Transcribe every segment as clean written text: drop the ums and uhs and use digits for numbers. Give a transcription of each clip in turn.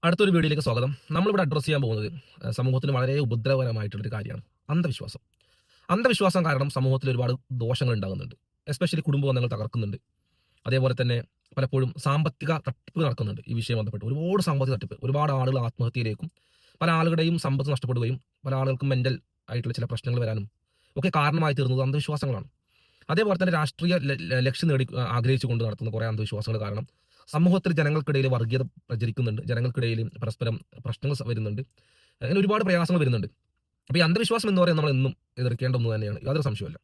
അടുത്തൊരു വീഡിയോയിലേക്ക് സ്വാഗതം. നമ്മളിവിടെ അഡ്രസ്സ് ചെയ്യാൻ പോകുന്നത് സമൂഹത്തിന് വളരെ ഉപദ്രവകരമായിട്ടുള്ളൊരു കാര്യമാണ്. അന്ധവിശ്വാസം. അന്ധവിശ്വാസം കാരണം സമൂഹത്തിൽ ഒരുപാട് ദോഷങ്ങൾ ഉണ്ടാകുന്നുണ്ട്. എസ്പെഷ്യലി കുടുംബ ബന്ധങ്ങൾ തകർക്കുന്നുണ്ട്. അതേപോലെ തന്നെ പലപ്പോഴും സാമ്പത്തിക തട്ടിപ്പ് നടക്കുന്നുണ്ട് ഈ വിഷയം ബന്ധപ്പെട്ട്. ഒരുപാട് സാമ്പത്തിക തട്ടിപ്പ്. ഒരുപാട് ആളുകൾ ആത്മഹത്യയിലേക്കും പല ആളുകളുടെയും സമ്പത്ത് നഷ്ടപ്പെടുകയും പല ആളുകൾക്കും മെന്റൽ ആയിട്ടുള്ള ചില പ്രശ്നങ്ങൾ വരാനും ഒക്കെ കാരണമായി തീർന്നത് അന്ധവിശ്വാസങ്ങളാണ്. അതേപോലെ തന്നെ രാഷ്ട്രീയ ലക്ഷ്യം ആഗ്രഹിച്ചുകൊണ്ട് നടത്തുന്ന കുറേ അന്ധവിശ്വാസങ്ങൾ കാരണം സമൂഹത്തിൽ ജനങ്ങൾക്കിടയിൽ വർഗീയത പ്രചരിക്കുന്നുണ്ട്. ജനങ്ങൾക്കിടയിൽ പരസ്പരം പ്രശ്നങ്ങൾ വരുന്നുണ്ട്. അങ്ങനെ ഒരുപാട് പ്രയാസങ്ങൾ വരുന്നുണ്ട്. അപ്പോൾ ഈ അന്ധവിശ്വാസം എന്ന് പറയുന്നത് നമ്മൾ എന്നും എതിർക്കേണ്ട ഒന്ന് തന്നെയാണ്. യാതൊരു സംശയവുമില്ല.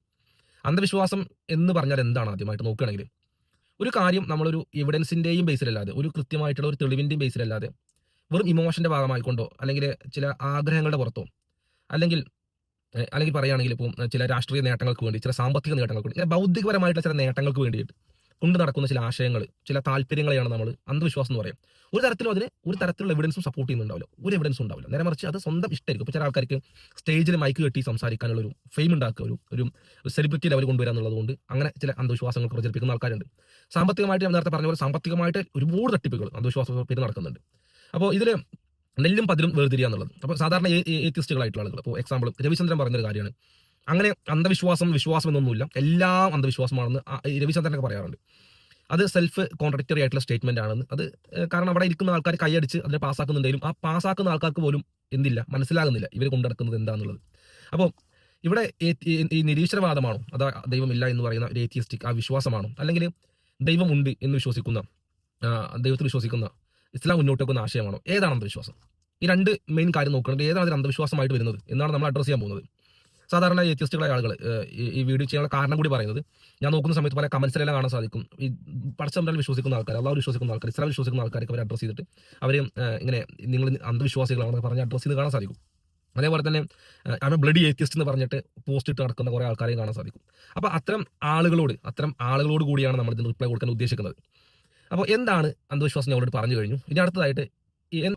അന്ധവിശ്വാസം എന്ന് പറഞ്ഞാൽ എന്താണ് ആദ്യമായിട്ട് നോക്കുകയാണെങ്കിൽ ഒരു കാര്യം നമ്മളൊരു എവിഡൻസിന്റെയും ബേസിലല്ലാതെ ഒരു കൃത്യമായിട്ടുള്ള ഒരു തെളിവിന്റെയും ബേസിലല്ലാതെ വെറും ഇമോഷന്റെ ഭാഗമായിക്കൊണ്ടോ അല്ലെങ്കിൽ ചില ആഗ്രഹങ്ങളുടെ പുറത്തോ അല്ലെങ്കിൽ അല്ലെങ്കിൽ പറയുകയാണെങ്കിൽ ഇപ്പോൾ ചില രാഷ്ട്രീയ നേട്ടങ്ങൾക്ക് വേണ്ടി ചില സാമ്പത്തിക നേട്ടങ്ങൾക്ക് വേണ്ടി ചില ബൗദ്ധികപരമായിട്ടുള്ള ചില നേട്ടങ്ങൾക്ക് വേണ്ടിയിട്ട് കൊണ്ട് നടക്കുന്ന ചില ആശയങ്ങൾ ചില താല്പര്യങ്ങളെയാണ് നമ്മൾ അന്ധവിശ്വാസം എന്ന് പറയാം. ഒരു തരത്തിലും അതിന് ഒരു തരത്തിലുള്ള എവിഡൻസും സപ്പോർട്ട് ചെയ്യുന്നുണ്ടാവില്ല. ഒരു എവിഡൻസും ഉണ്ടാവില്ല. നേരെ മറിച്ച് അത് സ്വന്തം ഇഷ്ടമായിരിക്കും. ഇപ്പോൾ ചില ആൾക്കാർക്ക് സ്റ്റേജിൽ മൈക്ക് കെട്ടി സംസാരിക്കാനുള്ള ഒരു ഫെയിം ഉണ്ടാക്കുക, ഒരു സെലിബ്രിറ്റി ലെവൽ കൊണ്ടുവരാൻ എന്നുള്ളത് കൊണ്ട് അങ്ങനെ ചില അന്ധവിശ്വാസങ്ങൾ പ്രചരിപ്പിക്കുന്ന ആൾക്കാരുണ്ട്. സാമ്പത്തികമായിട്ട് ഞാൻ നേരത്തെ പറഞ്ഞ പോലെ സാമ്പത്തികമായിട്ട് ഒരുപാട് തട്ടിപ്പുകൾ അന്ധവിശ്വാസ പേര് നടക്കുന്നുണ്ട്. അപ്പോൾ ഇതിൽ നെല്ലും പതിരും വേർതിരിക എന്നുള്ളത്. അപ്പോൾ സാധാരണ ഏത്തിസ്റ്റുകളായിട്ടുള്ള ആളുകൾ, ഇപ്പോൾ എക്സാമ്പിൾ രവിചന്ദ്രൻ പറഞ്ഞൊരു കാര്യമാണ്, അങ്ങനെ അന്ധവിശ്വാസം വിശ്വാസം എന്നൊന്നുമില്ല, എല്ലാം അന്ധവിശ്വാസമാണെന്ന് രവിചന്ദ്രനൊക്കെ പറയാറുണ്ട്. അത് സെൽഫ് കോൺട്രഡിക്ടറി ആയിട്ടുള്ള സ്റ്റേറ്റ്മെന്റ് ആണെന്ന്. അത് കാരണം അവിടെ ഇരിക്കുന്ന ആൾക്കാർ കൈയടിച്ച് അതിനെ പാസ്സാക്കുന്നുണ്ടെങ്കിലും ആ പാസ്സാക്കുന്ന ആൾക്കാർക്ക് പോലും എന്തില്ല മനസ്സിലാകുന്നില്ല ഇവർ കൊണ്ടുനടക്കുന്നത് എന്താണെന്നുള്ളത്. അപ്പോൾ ഇവിടെ ഈ നിരീശ്വരവാദമാണോ അതാ ദൈവമില്ല എന്ന് പറയുന്ന ഒരു ഏത്തിയസ്റ്റിക് ആ വിശ്വാസമാണോ, അല്ലെങ്കിൽ ദൈവമുണ്ട് എന്ന് വിശ്വസിക്കുന്ന ദൈവത്തിൽ വിശ്വസിക്കുന്ന ഇസ്ലാം മുന്നോട്ട് വെക്കുന്ന ആശയമാണോ, ഏതാണ് അന്ധവിശ്വാസം? ഈ രണ്ട് മെയിൻ കാര്യം നോക്കുകയാണെങ്കിൽ ഏതാണ് അതിൽ അന്ധവിശ്വാസമായിട്ട് വരുന്നത് എന്നാണ് നമ്മൾ അഡ്രസ് ചെയ്യാൻ പോകുന്നത്. സാധാരണ ഏത്യസ്റ്റുകളായ ആളുകൾ ഈ വീഡിയോ ചെയ്യാനുള്ള കാരണം കൂടി പറയുന്നത്, ഞാൻ നോക്കുന്ന സമയത്ത് പല കമന്റ്സിലെല്ലാം കാണാൻ സാധിക്കും. ഈ പടച്ചതമ്പുരാനിൽ വിശ്വസിക്കുന്ന ആൾക്കാർ, അള്ളാഹു വിശ്വസിക്കുന്ന ആൾക്കാർ, ഇസ്ലാം വിശ്വസിക്കുന്ന ആൾക്കാർക്ക് അവർ അഡ്രസ് ചെയ്തിട്ട് അവർ ഇങ്ങനെ നിങ്ങൾ അന്ധവിശ്വാസികളാണെന്ന് പറഞ്ഞ് അഡ്രസ് ചെയ്ത് കാണാൻ സാധിക്കും. അതേപോലെ തന്നെ ബ്ലഡി ഏത്യസ്റ്റ് എന്ന് പറഞ്ഞിട്ട് പോസ്റ്റ് ഇട്ട് നടക്കുന്ന കുറേ ആൾക്കാരെയും കാണാൻ സാധിക്കും. അപ്പോൾ അത്തരം ആളുകളോട് കൂടിയാണ് നമ്മൾ ഇതിന് റിപ്ലൈ കൊടുക്കാൻ ഉദ്ദേശിക്കുന്നത്. അപ്പോൾ എന്താണ് അന്ധവിശ്വാസം ഞാൻ ഓൾറെഡി പറഞ്ഞു കഴിഞ്ഞു. ഇനി അടുത്തതായിട്ട്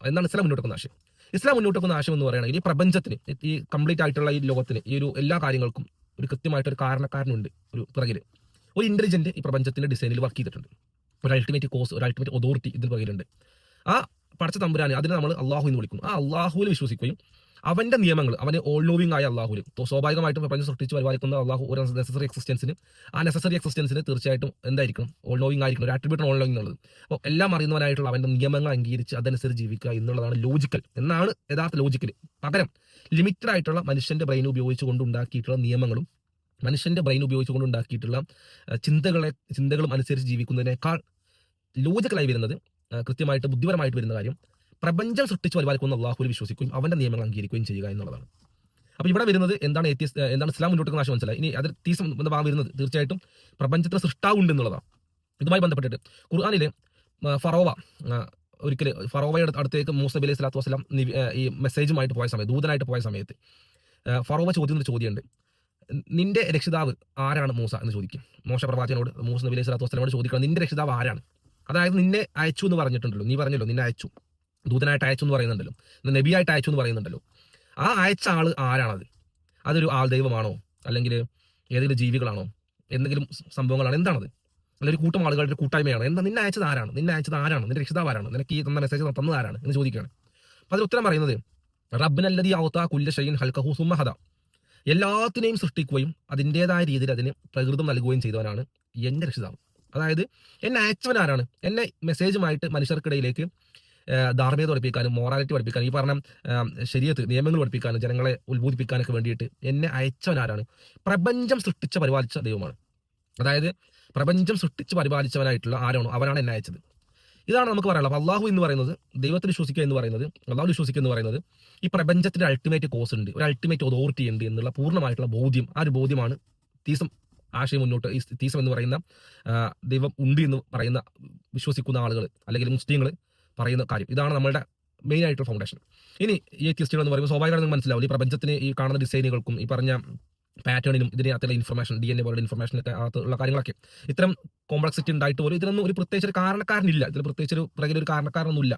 എന്താണ് ഇസ്ലാം മുന്നോട്ട് വെക്കുന്ന ആശയം? ഇസ്ലാം മുന്നോട്ട് വെക്കുന്ന ആശയം എന്ന് പറയുകയാണെങ്കിൽ ഈ പ്രപഞ്ചത്തിന്, ഈ കംപ്ലീറ്റ് ആയിട്ടുള്ള ഈ ലോകത്തിന്, ഈ ഒരു എല്ലാ കാര്യങ്ങൾക്കും ഒരു കൃത്യമായിട്ടൊരു കാരണക്കാരനുണ്ട്. ഒരു പിറകിൽ ഒരു ഇന്റലിജന്റ് ഈ പ്രപഞ്ചത്തിന്റെ ഡിസൈനിൽ വർക്ക് ചെയ്തിട്ടുണ്ട്. ഒരു അൾട്ടിമേറ്റ് കോസ്, ഒരു അൾട്ടിമേറ്റ് അതോറിറ്റി ഇതിന് പിറകിലുണ്ട്. ആ പടച്ച തമ്പുരാനെ അതിനെ നമ്മൾ അള്ളാഹു എന്ന് വിളിക്കുന്നു. ആ അള്ളാഹുവിൽ വിശ്വസിക്കുകയും അവന്റെ നിയമങ്ങൾ, അവന് ഓൾ നോവിംഗ് ആയ അള്ളാഹുവിൽ സ്വാഭാവികമായിട്ടും പ്രപഞ്ചം സൃഷ്ടിച്ച് പരിപാലിക്കുന്ന അള്ളാഹു ഒരു നെസസറി എക്സിസ്റ്റൻസിന് തീർച്ചയായിട്ടും എന്തായിരിക്കണം, ഓൾ നോവിംഗ് ആയിരിക്കണം. ഒരു ആട്രിബ്യൂട്ട് ഓൾ നോവിംഗ് എന്നുള്ളത്. അപ്പോൾ എല്ലാം അറിയുന്നവനായിട്ടുള്ള അവന്റെ നിയമങ്ങൾ അംഗീകരിച്ച് അതനുസരിച്ച് ജീവിക്കുക എന്നുള്ളതാണ് ലോജിക്കൽ, എന്നാണ് യഥാർത്ഥ ലോജിക്കൽ. പകരം ലിമിറ്റഡ് ആയിട്ടുള്ള മനുഷ്യന്റെ ബ്രെയിൻ ഉപയോഗിച്ചുകൊണ്ട് ഉണ്ടാക്കിയിട്ടുള്ള നിയമങ്ങളും മനുഷ്യന്റെ ബ്രെയിൻ ഉപയോഗിച്ചുകൊണ്ട് ഉണ്ടാക്കിയിട്ടുള്ള ചിന്തകളും അനുസരിച്ച് ജീവിക്കുന്നതിനേക്കാൾ ലോജിക്കലായി വരുന്നത്, കൃത്യമായിട്ട് ബുദ്ധിപരമായിട്ട് വരുന്ന കാര്യം, പ്രപഞ്ചം സൃഷ്ടിച്ച് പരിപാലിക്കുന്ന അള്ളാഹുവിൽ വിശ്വസിക്കുകയും അവന്റെ നിയമങ്ങൾ അംഗീകരിക്കുകയും ചെയ്യുക എന്നുള്ളതാണ്. അപ്പോൾ ഇവിടെ വരുന്നത് എന്താണ് ഇസ്ലാം മുന്നോട്ട് ആശയം മനസ്സിലായി. ഇനി അതിൽ തീസം എന്ന ഭാഗം വരുന്നത് തീർച്ചയായിട്ടും പ്രപഞ്ചത്തിന് സൃഷ്ടാവുണ്ട് എന്നുള്ളതാണ്. ഇതുമായി ബന്ധപ്പെട്ടിട്ട് ഖുർആനിലെ ഫറോവ ഒരിക്കൽ ഫറോവയുടെ അടുത്തേക്ക് മൂസ നബി അലൈഹി സ്വലാത്തു വസ്സലാം ഈ മെസ്സേജുമായിട്ട് പോയ സമയത്ത്, ദൂതനായിട്ട് പോയ സമയത്ത് ഫറോവ ചോദ്യമുണ്ട്, നിന്റെ രക്ഷിതാവ് ആരാണ് മൂസ എന്ന് ചോദിക്കും. മോശ പ്രവാചകനോട് മൂസ നബി അലൈഹി സ്വലാത്തു വസ്സലാമോട് ചോദിക്കണം, നിന്റെ രക്ഷിതാവ് ആരാണ്? അതായത് നിന്നെ അയച്ചു എന്ന് പറഞ്ഞിട്ടുണ്ടല്ലോ, നീ പറഞ്ഞല്ലോ നിന്നെ അയച്ചു, ദൂതനായിട്ട് അയച്ചു എന്ന് പറയുന്നുണ്ടല്ലോ, നബിയായിട്ട് അയച്ചു എന്ന് പറയുന്നുണ്ടല്ലോ. ആ അയച്ച ആള് ആരാണത്? അതൊരു ആൾ ദൈവമാണോ, അല്ലെങ്കിൽ ഏതെങ്കിലും ജീവികളാണോ, എന്തെങ്കിലും സംഭവങ്ങളാണ്? എന്താണത്? അല്ലെങ്കിൽ ഒരു കൂട്ടം ആളുകളുടെ ഒരു കൂട്ടായ്മയാണോ? എന്താ? നിന്നെ അയച്ചത് ആരാണ്? നിന്റെ രക്ഷിതാവ് ആരാണ്? നിനക്ക് ഈ തന്ന മെസ്സേജ് തന്നത് ആരാണ് എന്ന് ചോദിക്കുകയാണ്. അപ്പോൾ അതിന് ഉത്തരം പറയുന്നത്, റബ്ബനല്ലദീ അഅ്താ കുല്ല ശൈഇൻ ഖൽഖഹു സുമ്മ ഹദാ, എല്ലാത്തിനെയും സൃഷ്ടിക്കുകയും അതിൻ്റെതായ രീതിയിൽ അതിന് പ്രകൃതം നൽകുകയും ചെയ്തവനാണ് എൻ്റെ രക്ഷിതാവ്. അതായത് എന്നെ അയച്ചവൻ ആരാണ്? എന്നെ മെസ്സേജുമായിട്ട് മനുഷ്യർക്കിടയിലേക്ക് ധാർമ്മികത പഠിപ്പിക്കാനും മൊറാലിറ്റി പഠിപ്പിക്കാനും ഈ പറഞ്ഞ ശരീഅത്ത് നിയമങ്ങൾ പഠിപ്പിക്കാനും ജനങ്ങളെ ഉത്ബോധിപ്പിക്കാനൊക്കെ വേണ്ടിയിട്ട് എന്നെ അയച്ചവൻ ആരാണ്? പ്രപഞ്ചം സൃഷ്ടിച്ച് പരിപാലിച്ച ദൈവമാണ്. അതായത് പ്രപഞ്ചം സൃഷ്ടിച്ച് പരിപാലിച്ചവനായിട്ടുള്ള ആരാണോ അവനാണ് എന്നെ അയച്ചത്. ഇതാണ് നമുക്ക് പറയാനുള്ളത്. അപ്പോൾ അള്ളാഹു എന്ന് പറയുന്നത്, ദൈവത്തിൽ വിശ്വസിക്കുക എന്ന് പറയുന്നത്, അള്ളാഹു വിശ്വസിക്കുക എന്ന് പറയുന്നത് ഈ പ്രപഞ്ചത്തിന്റെ അൾട്ടിമേറ്റ് കോസ് ഉണ്ട്, ഒരു അൾട്ടിമേറ്റ് അതോറിറ്റി ഉണ്ട് എന്നുള്ള പൂർണ്ണമായിട്ടുള്ള ബോധ്യം. ആ ഒരു ബോധ്യമാണ് തീസം ആശയം മുന്നോട്ട്, ഈ തീസം എന്ന് പറയുന്ന ദൈവം ഉണ്ട് എന്ന് പറയുന്ന വിശ്വസിക്കുന്ന ആളുകൾ അല്ലെങ്കിൽ മുസ്ലിങ്ങൾ പറയുന്ന കാര്യം. ഇതാണ് നമ്മളുടെ മെയിൻ ആയിട്ടുള്ള ഫൗണ്ടേഷൻ. ഇനി ഈ ഏത്തിസ്റ്റുകൾ എന്ന് പറയുമ്പോൾ സ്വാഭാവികമായിട്ട് നിങ്ങൾക്ക് മനസ്സിലാവും, ഈ പ്രപഞ്ചത്തിന് ഈ കാണുന്ന ഡിസൈനുകൾക്കും ഈ പറഞ്ഞ പാറ്റേണിനും ഇതിനകത്തുള്ള ഇൻഫർമേഷൻ, DNA പോലുള്ള ഇൻഫർമേഷനൊക്കെ അകത്തുള്ള കാര്യങ്ങളൊക്കെ ഇത്തരം കോംപ്ലക്സിറ്റി ഉണ്ടായിട്ട് പോലും ഇതിനൊന്നും ഒരു പ്രത്യേകിച്ച് ഒരു കാരണക്കാരനില്ല, ഇതിൽ പ്രത്യേകിച്ച് ഒരു പിറകിൽ ഒരു കാരണക്കാരനൊന്നുമില്ല.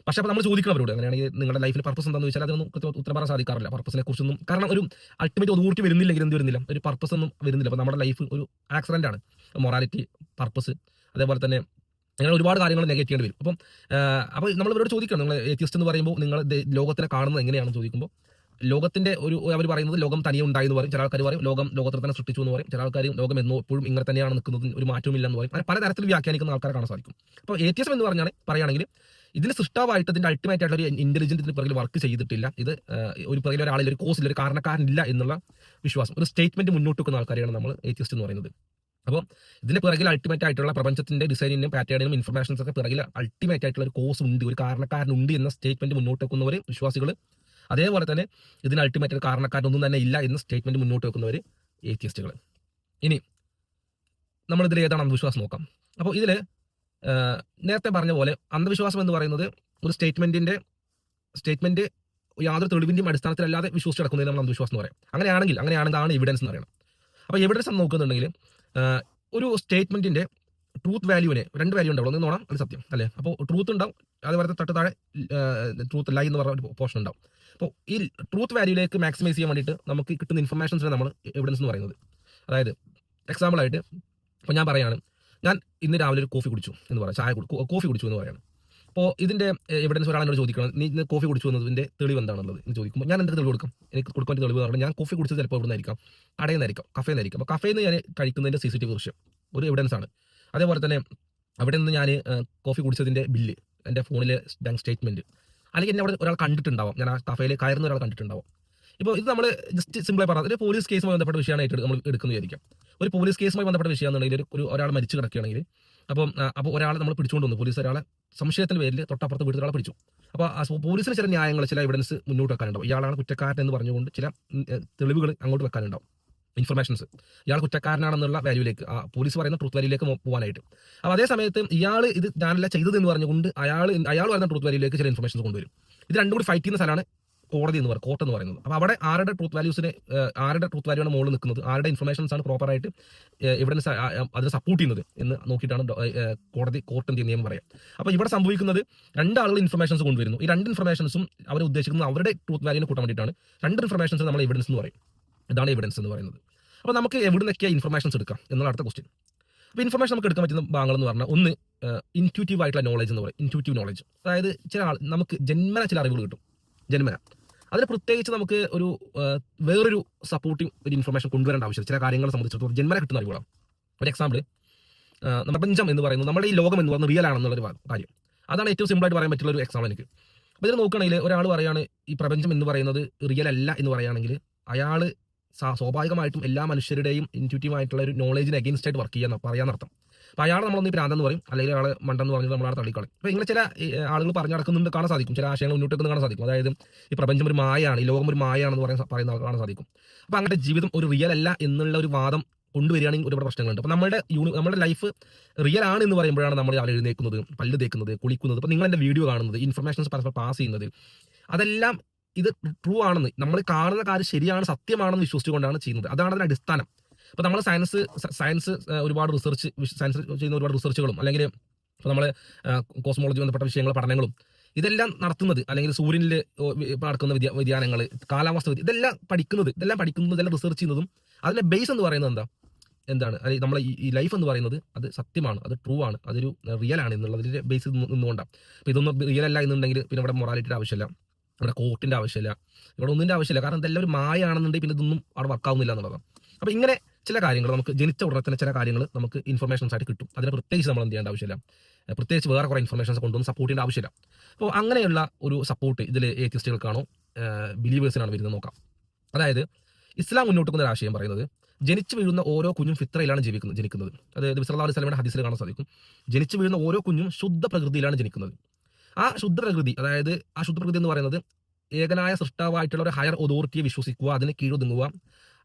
പക്ഷേ അപ്പോൾ നമ്മൾ ചോദിക്കണം അവരോട്, അങ്ങനെയാണെങ്കിൽ നിങ്ങളുടെ ലൈഫിൽ പർപ്പസ് എന്താണെന്ന് ചോദിച്ചാൽ അതിനൊന്നും ഉത്തരം പറയാൻ സാധിക്കാറില്ല. പർപ്പസിനെ കുറിച്ചൊന്നും, കാരണം ഒരു അൾട്ടിമേറ്റ് അതോറിറ്റി വരുന്നില്ലെങ്കിൽ എന്ത് വരുന്നില്ല, ഒരു പർപ്പസ് ഒന്നും വരുന്നില്ല. അപ്പോൾ നമ്മുടെ ലൈഫ് ഒരു ആക്സിഡൻ്റ് ആണ്. മൊറാലിറ്റി, പർപ്പസ്, അതേപോലെ തന്നെ അങ്ങനെ ഒരുപാട് കാര്യങ്ങൾ നെഗറ്റ് ചെയ്യേണ്ടി വരും. അപ്പോൾ നമ്മൾ ഇവരോട് ചോദിക്കണം, നിങ്ങൾ ഏത്തിയസ്റ്റ് എന്ന് പറയുമ്പോൾ നിങ്ങൾ ലോകത്തിനെ കാണുന്നത് എങ്ങനെയാണെന്ന് ചോദിക്കുമ്പോൾ ലോകത്തിന്റെ അവർ പറയുന്നത് ലോകം തനിയെ ഉണ്ടായി എന്ന് പറയും. ചില ആൾക്കാർ പറയും ലോകം ലോകത്തിൽ തന്നെ സൃഷ്ടിച്ചു എന്ന് പറയും. ചില ആൾക്കാർ ലോകം എപ്പോഴും ഇങ്ങനെ തന്നെയാണ് നിൽക്കുന്നത്, ഒരു മാറ്റവും ഇല്ലെന്ന് പറയും. അങ്ങനെ പലതരത്തിൽ വ്യാഖ്യാനിക്കുന്ന ആൾക്കാരെ കാണാൻ സാധിക്കും. അപ്പോൾ ഏത്തിയസം എന്ന് പറയുകയാണെങ്കിൽ ഇതിന് സൃഷ്ടാവായിട്ട് ഇതിന്റെ അൾട്ടിമേറ്റ് ആയിട്ടുള്ള ഒരു ഇന്റലിജന്റ് ഇതിന് പിറകിൽ വർക്ക് ചെയ്തിട്ടില്ല. ഇത് ഒരു പിറകിൽ ഒരാളിൽ ഒരു കോസിൽ ഒരു കാരണക്കാരനില്ല എന്നുള്ള വിശ്വാസം, ഒരു സ്റ്റേറ്റ്മെന്റ് മുന്നോട്ട് വെക്കുന്ന ആൾക്കാരെയാണ് നമ്മൾ ഏത്തിയസ്റ്റ് എന്ന് പറയുന്നത്. അപ്പോൾ ഇതിന്റെ പിറകിൽ അൾട്ടിമേറ്റ് ആയിട്ടുള്ള പ്രപഞ്ചത്തിന്റെ ഡിസൈനിനും പാറ്റേണിനും ഇൻഫർമേഷൻസ് ഒക്കെ പിറകിൽ അൾട്ടിമേറ്റ് ആയിട്ടുള്ള ഒരു കോസ് ഉണ്ട്, ഒരു കാരണക്കാരനുണ്ട് എന്ന സ്റ്റേറ്റ്മെന്റ് മുന്നോട്ട് വെക്കുന്നവർ വിശ്വാസികൾ. അതേപോലെ തന്നെ ഇതിന് അൾട്ടിമേറ്റ് ഒരു കാരണക്കാരനൊന്നും തന്നെ ഇല്ല എന്ന സ്റ്റേറ്റ്മെന്റ് മുന്നോട്ട് വെക്കുന്നവർ ഏത്തിയസ്റ്റുകൾ. ഇനി നമ്മളിതിൽ ഏതാണ് അന്ധവിശ്വാസം നോക്കാം. അപ്പോൾ ഇതിൽ നേരത്തെ പറഞ്ഞ പോലെ അന്ധവിശ്വാസം എന്ന് പറയുന്നത് ഒരു സ്റ്റേറ്റ്മെന്റ് യാതൊരു തെളിവിന്റെയും അടിസ്ഥാനത്തിലല്ലാതെ വിശ്വസിച്ച് നടക്കുന്നതിന് നമ്മൾ അന്ധവിശ്വാസം എന്ന് പറയാം. അങ്ങനെയാണെന്നാണ് എവിഡൻസ് എന്ന് പറയുന്നത്. അപ്പോൾ എവിഡൻസ് നോക്കുന്നുണ്ടെങ്കിൽ ഒരു സ്റ്റേറ്റ്മെന്റിന്റെ ട്രൂത്ത് വാല്യൂവിന് 2 വാല്യൂ ഉണ്ടാവും. ഒന്ന് നോണം, അത് സത്യം അല്ലേ. അപ്പോൾ ട്രൂത്ത് ഉണ്ടാവും, അതുപോലെ തൊട്ട് താഴെ ട്രൂത്ത് ലൈ എന്ന് പറഞ്ഞ ഒരു പോർഷൻ ഉണ്ടാവും. അപ്പോൾ ഈ ട്രൂത്ത് വാല്യൂയിലേക്ക് മാക്സിമൈസ് ചെയ്യാൻ വേണ്ടിയിട്ട് നമുക്ക് കിട്ടുന്ന ഇൻഫർമേഷൻസിനെ നമ്മൾ എവിഡൻസ് എന്ന് പറയുന്നത്. അതായത് എക്സാമ്പിളായിട്ട് ഇപ്പോൾ ഞാൻ പറയാണ്, ഞാൻ ഇന്ന് രാവിലെ ഒരു കോഫി കുടിച്ചു എന്ന് പറയാം, കോഫി കുടിച്ചു എന്ന് പറയാണ്. അപ്പോൾ ഇതിന്റെ എവിഡൻസ് ഒരാളെന്നോട് ചോദിക്കണം, നീ ഇന്ന് കോഫി കുടിച്ചു എന്നതിന്റെ തെളിവ് എന്താണെന്നുള്ളത് എന്ന് ചോദിക്കുമ്പോൾ ഞാൻ എന്തൊക്കെ തെളിവ് കൊടുക്കാം? എനിക്ക് കൊടുക്കാൻ തെളിവ് പറഞ്ഞാൽ ഞാൻ കോഫി കുടിച്ചത് ചിലപ്പോൾ ഇവിടെ നിന്നായിരിക്കാം, കടയിൽ നിന്നായിരിക്കാം, കഫേയിൽ നിന്നായിരിക്കും. അപ്പോൾ കഫേയിൽ നിന്ന് ഞാൻ കഴിക്കുന്നതിന്റെ CCTV ദൃശ്യം ഒരു എവിഡൻസ് ആണ്. അതേപോലെ തന്നെ അവിടെ നിന്ന് ഞാൻ കോഫി കുടിച്ചതിന്റെ ബില്ല്, എൻ്റെ ഫോണിലെ ബാങ്ക് സ്റ്റേറ്റ്മെന്റ്, അല്ലെങ്കിൽ എന്നെ അവിടെ ഒരാൾ കണ്ടിട്ടുണ്ടാവും, ഞാൻ ആ കഫേയിൽ കയറുന്ന ഒരാൾ കണ്ടിട്ടുണ്ടാവും. ഇപ്പോൾ ഇത് നമ്മൾ ജസ്റ്റ് സിമ്പിളായി പറഞ്ഞാൽ ഒരു പോലീസ് കേസുമായി ബന്ധപ്പെട്ട വിഷയമായിട്ട് നമ്മൾ എടുക്കുന്നത് വിചാരിക്കാം. ഒരു പോലീസ് കേസുമായി ബന്ധപ്പെട്ട വിഷയമാണെന്നുണ്ടെങ്കിൽ ഒരാൾ മരിച്ചു കിടക്കുകയാണെങ്കിൽ അപ്പോൾ ഒരാളെ നമ്മൾ പിടിച്ചുകൊണ്ട് വന്നു, പോലീസ് ഒരാളെ സംശയത്തിന്റെ പേരിൽ തൊട്ടപ്പുറത്ത് വീട്ടിൽ ഒരാളെ പിടിച്ചു. അപ്പോൾ പോലീസിന് ചില ന്യായങ്ങൾ, ചില എവിഡൻസ് മുന്നോട്ട് വെക്കാനുണ്ടാവും. ഇയാളാണ് കുറ്റക്കാരൻ എന്ന് പറഞ്ഞുകൊണ്ട് ചില തെളിവുകൾ അങ്ങോട്ട് വെക്കാനുണ്ടാവും, ഇൻഫർമേഷൻസ്. ഇയാൾ കുറ്റക്കാരനാണെന്നുള്ള വാല്യൂലേക്ക്, പോലീസ് പറയുന്ന ട്രൂത്ത് വാല്യൂലേക്ക് പോകാനായിട്ട്. അപ്പോൾ അതേ സമയത്ത് ഇയാൾ ഇത് ഞാനല്ല ചെയ്തത് എന്ന് പറഞ്ഞുകൊണ്ട് അയാൾ പറയുന്ന ട്രൂത്ത് വാല്യൂലേക്ക് ചില ഇൻഫർമേഷൻസ് കൊണ്ടുവരും. ഇത് രണ്ടും കൂടി ഫൈറ്റ് ചെയ്യുന്ന സ്ഥലമാണ് കോർട്ട് എന്ന് പറയുന്നത്. അപ്പോൾ അവിടെ ആരുടെ ട്രൂത്ത് വാല്യൂയാണ് മുകളിൽ നിൽക്കുന്നത്, ആരുടെ ഇൻഫർമേഷൻസ് ആണ് പ്രോപ്പറായിട്ട് എവിഡൻസ് അതിനെ സപ്പോർട്ട് ചെയ്യുന്നത് എന്ന് നോക്കിയിട്ടാണ് കോർട്ട് എന്ത് നിയമം പറയാം. അപ്പോൾ ഇവിടെ സംഭവിക്കുന്നത് 2 ആളുകൾ ഇൻഫർമേഷൻസ് കൊണ്ടുവരുന്നു. ഈ 2 ഇൻഫർമേഷൻസും അവർ ഉദ്ദേശിക്കുന്നത് അവരുടെ ട്രൂത്ത് വാല്യൂനെ കൂട്ടാൻ വേണ്ടിയിട്ടാണ്. 2 ഇൻഫർമേഷൻസ് നമ്മൾ എവിഡൻസ് എന്ന് പറയും. ഇതാണ് എവിഡൻസ് എന്ന് പറയുന്നത്. അപ്പോൾ നമുക്ക് എവിടെ നിന്നൊക്കെയാണ് ഇൻഫർമേഷൻസ് എടുക്കാം എന്നുള്ള അടുത്ത ക്വസ്റ്റ്യൻ. അപ്പോൾ ഇൻഫർമേഷൻ നമുക്ക് എടുക്കാൻ പറ്റുന്ന ഭാഗങ്ങൾ എന്ന് പറഞ്ഞാൽ, ഒന്ന് ഇൻറ്റ്യൂട്ടീവ് ആയിട്ടുള്ള നോളജ് എന്ന് പറയും. ഇൻറ്റ്യൂട്ടീവ് നോളജ്, അതായത് നമുക്ക് ജന്മന ചില അറിവുകൾ കിട്ടും. അതിന് പ്രത്യേകിച്ച് നമുക്ക് വേറൊരു സപ്പോർട്ടിങ് ഒരു ഇൻഫർമേഷൻ കൊണ്ടുവരേണ്ട ആവശ്യം ചില കാര്യങ്ങളെ സംബന്ധിച്ചിടത്തോളം ജന്മന കിട്ടുന്ന അറിവുകളാണ്. ഒരു എക്സാമ്പിൾ, പ്രപഞ്ചം എന്ന് പറയുന്നത്, നമ്മുടെ ഈ ലോകം എന്ന് പറയുന്നത് റിയൽ ആണെന്നുള്ളൊരു കാര്യം. അതാണ് ഏറ്റവും സിമ്പിളായിട്ട് പറയാൻ പറ്റുള്ള ഒരു എക്സാമ്പിൾ എനിക്ക്. അപ്പോൾ ഇതിൽ നോക്കുകയാണെങ്കിൽ ഒരാൾ പറയുകയാണ് ഈ പ്രപഞ്ചം എന്ന് പറയുന്നത് റിയൽ അല്ല എന്ന് പറയുകയാണെങ്കിൽ, അയാൾ സ്വാഭാവികമായിട്ടും എല്ലാ മനുഷ്യരുടെയും ഇൻറ്റ്യൂട്ടീവ് ആയിട്ടുള്ള ഒരു നോളേജിന് അഗെയിൻസ്റ്റ് ആയിട്ട് വർക്ക് പറയാന്നർത്ഥം. അപ്പോൾ അയാൾ നമ്മളൊന്ന് പ്രാന്തെന്ന് പറയും, അല്ലെങ്കിൽ അയാൾ മണ്ടെന്ന് പറഞ്ഞിട്ട് നമ്മളാൾ തള്ളിക്കളയും. അപ്പോൾ ഇങ്ങനെ ചില ആളുകൾ പറഞ്ഞു നടക്കുന്നുണ്ട് കാണാൻ സാധിക്കും, ചില ആശയങ്ങൾ മുന്നോട്ട് വെക്കുന്നത് കാണാൻ സാധിക്കും. അതായത് ഈ പ്രപഞ്ചം ഒരു മായയാണ്, ഈ ലോകം ഒരു മായയാണെന്ന് പറയുന്ന ആൾ കാണാൻ സാധിക്കും. അപ്പോൾ അങ്ങനെ ജീവിതം ഒരു റിയൽ അല്ല എന്നുള്ള ഒരു വാദം കൊണ്ടുവരികയാണെങ്കിൽ ഒരുപാട് പ്രശ്നങ്ങളുണ്ട്. അപ്പോൾ നമ്മുടെ ലൈഫ് റിയൽ ആണ് എന്ന് പറയുമ്പോഴാണ് നമ്മൾ എഴുന്നേൽക്കുന്നത്, പല്ല് തേക്കുന്നത്, കുളിക്കുന്നത്, ഇപ്പോൾ നിങ്ങൾ എൻ്റെ വീഡിയോ കാണുന്നത്, ഇൻഫർമേഷൻസ് പരസ്പരം പാസ് ചെയ്യുന്നത്, അതെല്ലാം ഇത് ട്രൂ ആണെന്ന്, നമ്മൾ കാണുന്ന കാര്യം ശരിയാണ്, സത്യമാണെന്ന് വിശ്വസിച്ചുകൊണ്ടാണ് ചെയ്യുന്നത്. അതാണ് അതിൻ്റെ അടിസ്ഥാനം. അപ്പോൾ നമ്മൾ സയൻസ് ഒരുപാട് സയൻസ് ചെയ്യുന്ന ഒരുപാട് റിസർച്ചുകളും, അല്ലെങ്കിൽ ഇപ്പോൾ നമ്മൾ കോസ്മോളജി ബന്ധപ്പെട്ട വിഷയങ്ങൾ പഠനങ്ങളും ഇതെല്ലാം നടത്തുന്നത്, അല്ലെങ്കിൽ സൂര്യനിൽ നടക്കുന്ന വ്യതിയാനങ്ങൾ, കാലാവസ്ഥ ഇതെല്ലാം പഠിക്കുന്നത്, ഇതെല്ലാം റിസർച്ച് ചെയ്യുന്നതും അതിൻ്റെ ബേസ് എന്ന് പറയുന്നത് എന്താണ് അല്ലെങ്കിൽ നമ്മളെ ഈ ലൈഫ് എന്ന് പറയുന്നത് അത് സത്യമാണ്, അത് ട്രൂ ആണ്, അതൊരു റിയൽ ആണ് എന്നുള്ളതിൻ്റെ ബേസ് നിന്നുകൊണ്ടാണ്. അപ്പോൾ ഇതൊന്നും റിയൽ അല്ല എന്നുണ്ടെങ്കിൽ പിന്നെ ഇവിടെ മൊറാലിറ്റിയുടെ ആവശ്യമില്ല, ഇവിടെ കോർട്ടിൻ്റെ ആവശ്യമില്ല, ഇവിടെ ഒന്നിൻ്റെ ആവശ്യമില്ല. കാരണം ഇതെല്ലാം ഒരു മായ ആണെന്നുണ്ടെങ്കിൽ പിന്നെ ഇതൊന്നും അവിടെ വർക്കാവുന്നില്ല എന്നുള്ളതാണ്. അപ്പോൾ ഇങ്ങനെ ചില കാര്യങ്ങൾ നമുക്ക് ജനിച്ച ഉടനെ തന്നെ ചില കാര്യങ്ങൾ നമുക്ക് ഇൻഫർമേഷൻസ് ആയിട്ട് കിട്ടും. അതിനെ പ്രത്യേകിച്ച് നമ്മൾ എന്ത് ചെയ്യേണ്ട ആവശ്യമില്ല, പ്രത്യേകിച്ച് വേറെ കുറേ ഇൻഫർമേഷൻസ് കൊണ്ടുവന്ന് സപ്പോർട്ട് ചെയ്യേണ്ട ആവശ്യമില്ല. അപ്പോൾ അങ്ങനെയുള്ള ഒരു സപ്പോർട്ട് ഇതിൽ ഏത്തിസ്റ്റുകൾക്കാണോ ബിലീവേഴ്സിനാണ് വരുന്നത് നോക്കാം. അതായത് ഇസ്ലാം മുന്നോട്ട് വെക്കുന്ന ഒരു ആശയം പറയുന്നത്, ജനിച്ചു വീഴുന്ന ഓരോ കുഞ്ഞും ഫിത്രയിലാണ് ജനിക്കുന്നത്. അതായത് നബി സല്ലല്ലാഹു അലൈഹി വസല്ലമയുടെ ഹദീസിൽ കാണാൻ സാധിക്കും, ജനിച്ചു വീഴുന്ന ഓരോ കുഞ്ഞും ശുദ്ധ പ്രകൃതിയിലാണ് ജനിക്കുന്നത്. ആ ശുദ്ധ പ്രകൃതി എന്ന് പറയുന്നത് ഏകനായ സൃഷ്ടാവായിട്ടുള്ള ഒരു ഹയർ അതോറിറ്റിയെ വിശ്വസിക്കുക, അതിന് കീഴൊതുങ്ങുക,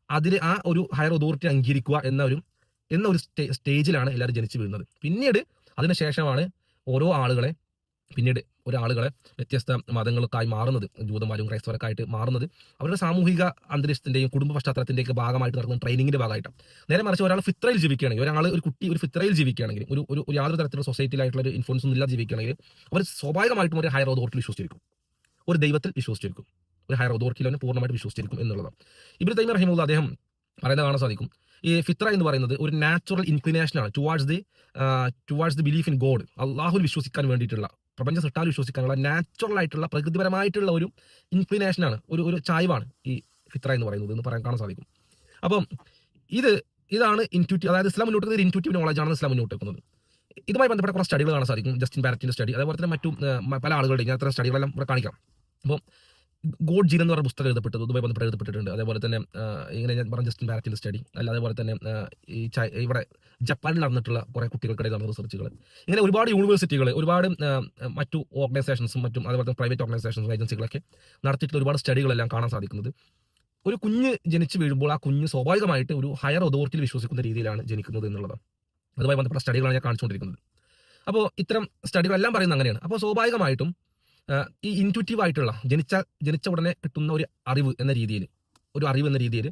അതിൽ ആ ഒരു ഹയർ അതോറിറ്റി അംഗീകരിക്കുക എന്ന ഒരു സ്റ്റേജിലാണ് എല്ലാവരും ജനിച്ചു വീഴുന്നത്. പിന്നീട് അതിനുശേഷമാണ് ഒരാളുകളെ വ്യത്യസ്ത മതങ്ങൾക്കായി മാറുന്നത്, ജൂതന്മാരും ക്രൈസ്തവരൊക്കെ ആയിട്ട് മാറുന്നത് അവരുടെ സാമൂഹിക അന്തരീക്ഷത്തിന്റെയും കുടുംബ പശ്ചാത്തലത്തിന്റെയൊക്കെ ഭാഗമായിട്ട് നടക്കുന്ന ട്രെയിനിങ്ങിന്റെ ഭാഗമായിട്ടാണ്. നേരെ മറിച്ച് ഒരാൾ ഫിത്രയിൽ ജീവിക്കുകയാണെങ്കിൽ, ഒരു കുട്ടി ഒരു ഫിത്രയിൽ ജീവിക്കുകയാണെങ്കിൽ, ഒരു യാതൊരു തരത്തിലുള്ള സൊസൈറ്റിയിലായിട്ടുള്ള ഒരു ഇൻഫ്ലുവൻസ് ഒന്നും ഇല്ലാതെ ജീവിക്കുകയാണെങ്കിൽ, അവർ സ്വാഭാവികമായിട്ടും ഒരു ഹയർ അതോറിറ്റിയിൽ വിശ്വസിച്ചിരിക്കും, ഒരു ദൈവത്തിൽ വിശ്വസിച്ചിരിക്കും, ഒരു ഹയർ അതോറിറ്റിയിൽ അവനെ പൂർണ്ണമായിട്ട് വിശ്വസിച്ചിരിക്കും എന്നുള്ളതാണ്. ഇബ്നു തൈമിയ്യ റഹിമഹുല്ലാഹ് അദ്ദേഹം പറയുന്നത് കാണാൻ സാധിക്കും. ഈ ഫിത്ര എന്ന് പറയുന്നത് ഒരു നാച്ചുറൽ ഇൻക്ലിനേഷനാണ് towards the belief in God. അള്ളാഹുൽ വിശ്വസിക്കാൻ വേണ്ടിയിട്ടുള്ള, പ്രപഞ്ച സൃഷ്ടാവിൽ വിശ്വസിക്കാനുള്ള നാച്ചുറൽ ആയിട്ടുള്ള പ്രകൃതിപരമായിട്ടുള്ള ഒരു ഇൻക്ലിനേഷനാണ്, ഒരു ചായ്വാണ് ഈ ഫിത്ര എന്ന് പറയുന്നത് എന്ന് പറയാൻ കാണാൻ സാധിക്കും. അപ്പം ഇതാണ് ഇൻറ്റ്യൂറ്റീവ്, അതായത് ഇസ്ലാം മുന്നോട്ട് വെക്കുന്നത് ഇൻറ്റ്യൂറ്റീവ് നോളജ് ആണ് ഇസ്ലാം മുന്നോട്ട് വെക്കുന്നത്. ഇതുമായി ബന്ധപ്പെട്ട കുറച്ച് സ്റ്റഡികൾ കാണാൻ സാധിക്കും. ജസ്റ്റിൻ ബാരറ്റിന്റെ സ്റ്റഡി, അതേപോലെ തന്നെ മറ്റു പല ആളുകളുടെ ഇങ്ങനത്തെ സ്റ്റഡികളെല്ലാം ഇവിടെ കാണിക്കാം. അപ്പോൾ ഗോഡ് ജീൻ എന്ന് പറഞ്ഞ പുസ്തകം എഴുതപ്പെട്ടത് ഇതുമായി ബന്ധപ്പെട്ട് എഴുതപ്പെട്ടിട്ടുണ്ട്. അതേപോലെ തന്നെ ഇങ്ങനെ ഞാൻ പറഞ്ഞ ജസ്റ്റിൻ ബാരറ്റിന്റെ സ്റ്റഡി, അല്ല അതേപോലെ തന്നെ ഇവിടെ ജപ്പാനിൽ നടന്നിട്ടുള്ള കുറേ കുട്ടികൾക്കിടയിൽ നടന്ന റിസർച്ചുകൾ, ഇങ്ങനെ ഒരുപാട് യൂണിവേഴ്സിറ്റികൾ, ഒരുപാട് മറ്റു ഓർഗനൈസേഷൻസും മറ്റും അതേപോലെ തന്നെ പ്രൈവറ്റ് ഓർഗനൈസേഷൻസും ഏജൻസികളൊക്കെ നടത്തിയിട്ടുള്ള ഒരുപാട് സ്റ്റഡികളെല്ലാം കാണാൻ സാധിക്കുന്നത് ഒരു കുഞ്ഞ് ജനിച്ച് വീഴുമ്പോൾ ആ കുഞ്ഞ് സ്വാഭാവികമായിട്ട് ഒരു ഹയർ അതോറിറ്റിയിൽ വിശ്വസിക്കുന്ന രീതിയിലാണ് ജനിക്കുന്നത് എന്നുള്ളതാണ്. അതുമായി ബന്ധപ്പെട്ട സ്റ്റഡികളാണ് ഞാൻ കാണിച്ചുകൊണ്ടിരിക്കുന്നത്. അപ്പോൾ ഇത്തരം സ്റ്റഡികളെല്ലാം പറയുന്നത് അങ്ങനെയാണ്. അപ്പോൾ സ്വാഭാവികമായിട്ടും ഈ ഇൻറ്റ്യൂറ്റീവ് ആയിട്ടുള്ള ജനിച്ച ഉടനെ കിട്ടുന്ന ഒരു അറിവ് എന്ന രീതിയിൽ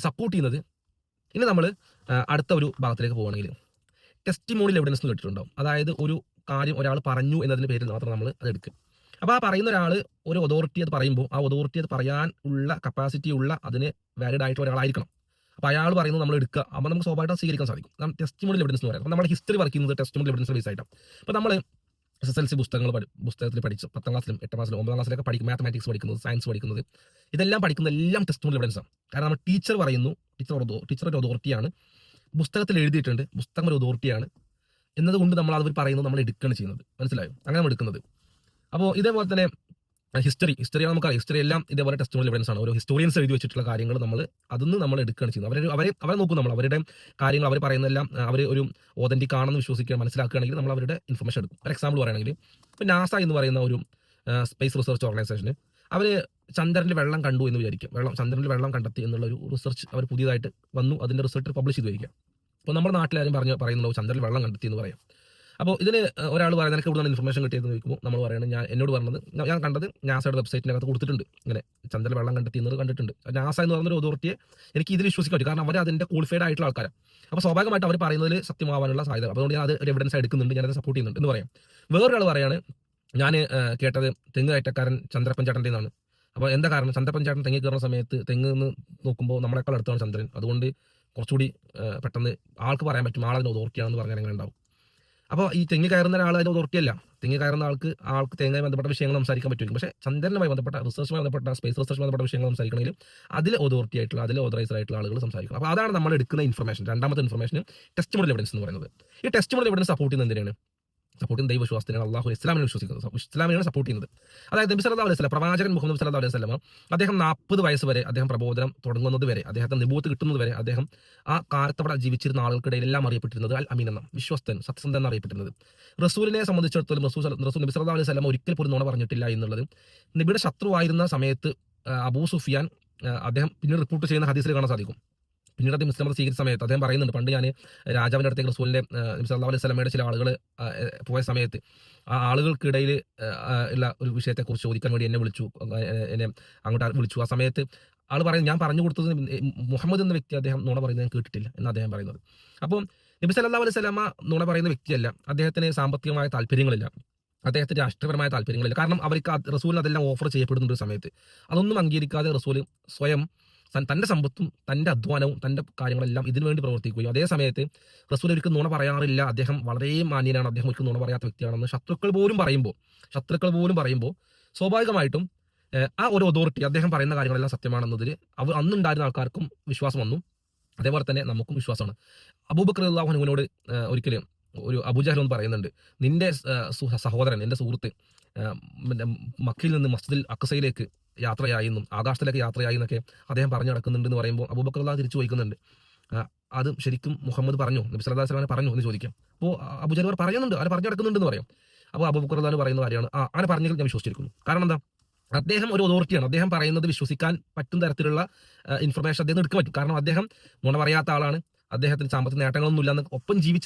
സപ്പോർട്ട് ചെയ്യുന്നത്. ഇനി നമ്മൾ അടുത്ത ഒരു ഭാഗത്തിലേക്ക് പോവുകയാണെങ്കിൽ ടെസ്റ്റിമോണിയൽ എവിഡൻസ് കേട്ടിട്ടുണ്ടാവും. അതായത് ഒരു കാര്യം ഒരാൾ പറഞ്ഞു എന്നതിൻ്റെ പേരിൽ മാത്രം നമ്മൾ അത് എടുക്കുക. അപ്പോൾ ആ പറയുന്ന ഒരാൾ ഒരു അതോറിറ്റി അത് പറയുമ്പോൾ ആ അതോറിറ്റി അത് പറയാൻ ഉള്ള കപ്പാസിറ്റി ഉള്ള അതിന് വാലിഡ് ആയിട്ടുള്ള ഒരാളായിരിക്കണം. അപ്പോൾ അയാൾ പറയുന്നത് നമ്മൾ എടുക്കുക. അപ്പോൾ നമുക്ക് സ്വാഭാവികമായിട്ട് സ്വീകരിക്കാൻ സാധിക്കും. ടെസ്റ്റിമോണിയൽ എവിഡൻസ് എന്ന് പറയുന്നത് അപ്പോൾ നമ്മുടെ ഹിസ്റ്ററി വർക്ക് ചെയ്യുന്നത് ടെസ്റ്റിമോണിയൽ എവിഡൻസ് ബേസ് ആയിട്ടാണ്. അപ്പോൾ നമ്മൾ SSLC പുസ്തകത്തിൽ പഠിച്ച് 10ാം ക്ലാസ്സിലും 8ാം ക്ലാസ്സിലും 9ാം ക്ലാസ്സിലൊക്കെ പഠിക്കും, മാത്തമാറ്റിക്സ് പഠിക്കുന്നത്, സയൻസ് പഠിക്കുന്നത്, ഇതെല്ലാം പഠിക്കുന്ന എല്ലാം ടെസ്റ്റിമോണിയൽ എവിഡൻസ് ആണ്. കാരണം നമ്മൾ ടീച്ചർ പറയുന്നു, ടീച്ചർ ഒരു അതോറിറ്റിയാണ്, പുസ്തകത്തിൽ എഴുതിയിട്ടുണ്ട്, പുസ്തകം ഒരു അതോറിറ്റിയാണ് എന്നതുകൊണ്ട് നമ്മൾ അവർ പറയുന്നത് നമ്മൾ എടുക്കുകയാണ് ചെയ്യുന്നത്. മനസ്സിലായോ? അങ്ങനെ നമ്മൾ എടുക്കുന്നത്. അപ്പോൾ ഇതേപോലെ തന്നെ ഹിസ്റ്ററി നമുക്കറിയാം, ഹിസ്റ്ററി എല്ലാം ഇതേപോലെ ടെസ്റ്റിമോണിയൽ എവിഡൻസ് ആണ്. ഓരോ ഹിസ്റ്റോറിയൻസ് എഴുതി വെച്ചിട്ടുള്ള കാര്യങ്ങൾ അതിന്ന് നമ്മൾ എടുക്കുകയാണ് ചെയ്യുന്നത്. അവരെ നോക്കും, നമ്മൾ അവരുടെ കാര്യങ്ങൾ അവർ പറയുന്നതെല്ലാം അവർ ഒരു ഓതന്റിക് ആണെന്ന് വിശ്വസിക്കുക മനസ്സിലാക്കുകയാണെങ്കിൽ നമ്മൾ അവരുടെ ഇൻഫർമേഷൻ എടുക്കും. ഒരു എക്സാമ്പിൾ പറയുകയാണെങ്കിൽ ഇപ്പോൾ നാസ എന്ന് പറയുന്ന ഒരു സ്പേസ് റിസർച്ച് ഓർഗനൈസേഷന് അവർ ചന്ദ്രനിൽ വെള്ളം കണ്ടു എന്ന് വിചാരിക്കും. ചന്ദ്രനിൽ വെള്ളം കണ്ടെത്തി എന്നുള്ള ഒരു റിസർച്ച് അവർ പുതിയതായിട്ട് വന്നു, അതിൻ്റെ റിസൾട്ട് പബ്ലിഷ് ചെയ്ത് വയ്ക്കുക. അപ്പോൾ നമ്മുടെ നാട്ടിലാരും പറയുന്നുണ്ടോ ചന്ദ്രനിൽ വെള്ളം കണ്ടെത്തി എന്ന് പറയാം. അപ്പോൾ ഇതിന് ഒരാൾ പറയുന്നത് എനിക്ക് കൂടുതൽ ഇൻഫർമേഷൻ കിട്ടിയെന്ന് ചോദിക്കുമ്പോൾ നമ്മൾ പറയുന്നത് എന്നോട് പറഞ്ഞത് ഞാൻ കണ്ടത് നാസയുടെ വെബ്സൈറ്റിനകത്ത് കൊടുത്തിട്ടുണ്ട്, ഇങ്ങനെ ചന്ദ്രനിൽ വെള്ളം കണ്ടെത്തി എന്നത് കണ്ടിട്ടുണ്ട്. നാസ എന്ന് പറയുന്നൊരു അതോറിറ്റിയെ എനിക്ക് ഇതിൽ വിശ്വസിക്കാൻ പറ്റും, കാരണം അവർ അതിൻ്റെ ക്വാളിഫൈഡ് ആയിട്ടുള്ള ആൾക്കാരാണ്. അപ്പോൾ സ്വാഭാവികമായിട്ട് അവർ പറയുന്നതിൽ സത്യമാവാനുള്ള സാധ്യത, അതുകൊണ്ട് ഞാൻ അത് ഒരു എവിഡൻസ് എടുക്കുന്നുണ്ട്, ഞാനത് സപ്പോർട്ട് ചെയ്യുന്നുണ്ട് എന്ന് പറയാം. വേറൊരാൾ പറയാണ് ഞാൻ കേട്ടത് തെങ്ങ് കയറ്റക്കാരൻ ചന്ദ്രപ്പൻ ചേട്ടൻ്റെ നിന്നാണ്. അപ്പോൾ എന്താ കാരണം? ചന്ദ്രപ്പൻ ചേട്ടൻ തെങ്ങ് കയറുന്ന സമയത്ത് തെങ്ങ് നിന്ന് നോക്കുമ്പോൾ നമ്മളെക്കാൾ അടുത്താണ് ചന്ദ്രൻ, അതുകൊണ്ട് കുറച്ചുകൂടി പെട്ടെന്ന് ആൾക്ക് പറയാൻ പറ്റും ആളതിന് അതോറിറ്റിയാണെന്ന് പറഞ്ഞാൽ എങ്ങനെ ഉണ്ടാവും. അപ്പോൾ ഈ തെങ്ങ് കയറുന്ന ഒരാൾ അതിന് അതോറിറ്റി അല്ല. തെങ്ങ് കയറുന്ന ആൾക്ക് തെങ്ങുമായി ബന്ധപ്പെട്ട വിഷയങ്ങൾ സംസാരിക്കാൻ പറ്റും. പക്ഷേ ചന്ദ്രനുമായി ബന്ധപ്പെട്ട റിസർച്ചുമായി ബന്ധപ്പെട്ട സ്പേസ് റിസർച്ചുമായി ബന്ധപ്പെട്ട വിഷയങ്ങൾ സംസാരിക്കണമെങ്കിൽ അതിൽ അതോറിറ്റി ആയിട്ടുള്ള അതിൽ ഓതറൈസ്ഡ് ആയിട്ടുള്ള ആളുകൾ സംസാരിക്കണം. അപ്പോൾ അതാണ് നമ്മൾ എടുക്കുന്ന ഇൻഫർമേഷൻ. രണ്ടാമത്തെ ഇൻഫർമേഷൻ ടെസ്റ്റിമോണിയൽ എവിഡൻസ് എന്ന് പറയുന്നത്. ഈ ടെസ്റ്റിമോണിയൽ എവിഡൻസ് സപ്പോർട്ട് ചെയ്യുന്നത് എന്തിനാണ്? സപ്പോർട്ട് ചെയ്യുന്ന ദൈവവിശ്വാസത്തിനാണ്, അള്ളാഹു ഇസ്ലാമിനെ വിശ്വസിക്കുന്നത്, ഇസ്ലാമിനെയാണ് സപ്പോർട്ട് ചെയ്യുന്നത്. അതായത് നബി സല്ലല്ലാഹു അലൈഹി വസല്ലം, പ്രവാചകൻ മുഹമ്മദ് സല്ലല്ലാഹു അലൈഹി വസല്ലം, അദ്ദേഹം 40 വയസ്സ് വരെ അദ്ദേഹം പ്രബോധനം തുടങ്ങുന്നത് വരെ, അദ്ദേഹത്തെ നിബൂവത്ത് കിട്ടുന്നത് വരെ അദ്ദേഹം ആ കാലത്തവിടെ ജീവിച്ചിരുന്ന ആളുകൾക്കിടയിൽ എല്ലാം അറിയപ്പെട്ടിരുന്നത് അൽ അമീൻ എന്ന വിശ്വസ്തൻ, സത്യസന്ധൻ എന്ന് അറിയപ്പെട്ടിരുന്നത്. റസൂലിനെ സംബന്ധിച്ചിടത്തോളം റസൂൽ നബി സല്ലല്ലാഹു അലൈഹി വസല്ലം ഒരിക്കൽ പോലും നുണ പറഞ്ഞിട്ടില്ല എന്നുള്ളത് നബിയുടെ ശത്രുവായിരുന്ന സമയത്ത് അബൂ സുഫിയാൻ അദ്ദേഹം പിന്നീട് റിപ്പോർട്ട് ചെയ്യുന്ന ഹദീസിൽ കാണാൻ സാധിക്കും. പിന്നീട് അദ്ദേഹം ഇസ്ലാം സ്വീകരിച്ച സമയത്ത് അദ്ദേഹം പറയുന്നുണ്ട്, പണ്ട് ഞാൻ രാജാവിൻ്റെ അടുത്തേക്ക് റസൂലിൻ്റെ നബി സല്ലല്ലാഹു അലൈഹി വസല്ലമയുടെ ചില ആളുകൾ പോയ സമയത്ത് ആ ആളുകൾക്കിടയിൽ ഉള്ള ഒരു വിഷയത്തെക്കുറിച്ച് ചോദിക്കാൻ വേണ്ടി എന്നെ അങ്ങോട്ട് വിളിച്ചു. ആ സമയത്ത് ആൾ പറയുന്നത് ഞാൻ പറഞ്ഞു കൊടുത്തത് മുഹമ്മദ് എന്ന വ്യക്തി അദ്ദേഹം നുണ പറയുന്നത് ഞാൻ കേട്ടിട്ടില്ല എന്ന് അദ്ദേഹം പറയുന്നത്. അപ്പോൾ നബി സല്ലല്ലാഹു അലൈഹി വസല്ലമ നുണ പറയുന്ന വ്യക്തിയല്ല, അദ്ദേഹത്തിന് സാമ്പത്തികമായ താല്പര്യങ്ങളില്ല, അദ്ദേഹത്തിന് രാഷ്ട്രീയപരമായ താല്പര്യങ്ങളില്ല. കാരണം അവർക്ക് റസൂലിന് അതെല്ലാം ഓഫർ ചെയ്യപ്പെടുന്ന ഒരു സമയത്ത് അതൊന്നും അംഗീകരിക്കാതെ റസൂൽ സ്വയം തൻ്റെ സമ്പത്തും തൻ്റെ അധ്വാനവും തൻ്റെ കാര്യങ്ങളെല്ലാം ഇതിനു വേണ്ടി പ്രവർത്തിക്കുകയും അതേ സമയത്ത് റസൂൽ ഒരിക്കലും നുണ പറയാറില്ല, അദ്ദേഹം വളരെ മാന്യനാണ്, അദ്ദേഹം ഒരിക്കലും നുണ പറയാത്ത വ്യക്തിയാണെന്ന് ശത്രുക്കൾ പോലും പറയുമ്പോൾ സ്വാഭാവികമായിട്ടും ആ ഒരു അതോറിറ്റി അദ്ദേഹം പറയുന്ന കാര്യങ്ങളെല്ലാം സത്യമാണെന്നതിൽ അന്നുണ്ടായിരുന്ന ആൾക്കാർക്കും വിശ്വാസം വന്നു. അതേപോലെ തന്നെ നമുക്കും വിശ്വാസമാണ്. അബൂബക്കർ റളിയല്ലാഹു അൻഹുവിനോട് ഒരിക്കലും ഒരു അബൂജഹൽ എന്ന് പറയുന്നുണ്ട്, നിന്റെ സഹോദരൻ, എൻ്റെ സുഹൃത്ത് മക്കയിൽ നിന്ന് മസ്ജിദുൽ അഖ്സയിലേക്ക് യാത്രയായി എന്നും ആകാശത്തിലേക്ക് യാത്രയായി എന്നൊക്കെ അദ്ദേഹം പറഞ്ഞു നടക്കുന്നുണ്ട് എന്ന് പറയുമ്പോൾ അബൂബക്കർ റളിയല്ലാഹു തിരിച്ചു ചോദിക്കുന്നുണ്ട്, അത് ശരിക്കും മുഹമ്മദ് പറഞ്ഞു, നബി സല്ലല്ലാഹു അലൈഹി വസല്ലം പറഞ്ഞു എന്ന് ചോദിക്കാം. അപ്പോൾ അബൂജഹൽ പറയുന്നുണ്ട്, അവർ പറഞ്ഞു നടക്കുന്നുണ്ടെന്ന് പറയും. അപ്പോൾ അബൂബക്കർ റളിയല്ലാഹു പറയുന്ന കാര്യമാണ് അങ്ങനെ പറഞ്ഞെങ്കിൽ ഞാൻ വിശ്വസിച്ചിരിക്കുന്നു. കാരണം എന്താ? അദ്ദേഹം ഒരു അതോറിറ്റിയാണ്, അദ്ദേഹം പറയുന്നത് വിശ്വസിക്കാൻ പറ്റുന്ന തരത്തിലുള്ള ഇൻഫർമേഷൻ അദ്ദേഹം എടുക്കാൻ പറ്റും. കാരണം അദ്ദേഹം നുണ പറയാത്ത ആളാണ്, അദ്ദേഹത്തിന് സാമ്പത്തിക നേട്ടങ്ങളൊന്നും ഇല്ലെന്ന് ഒപ്പം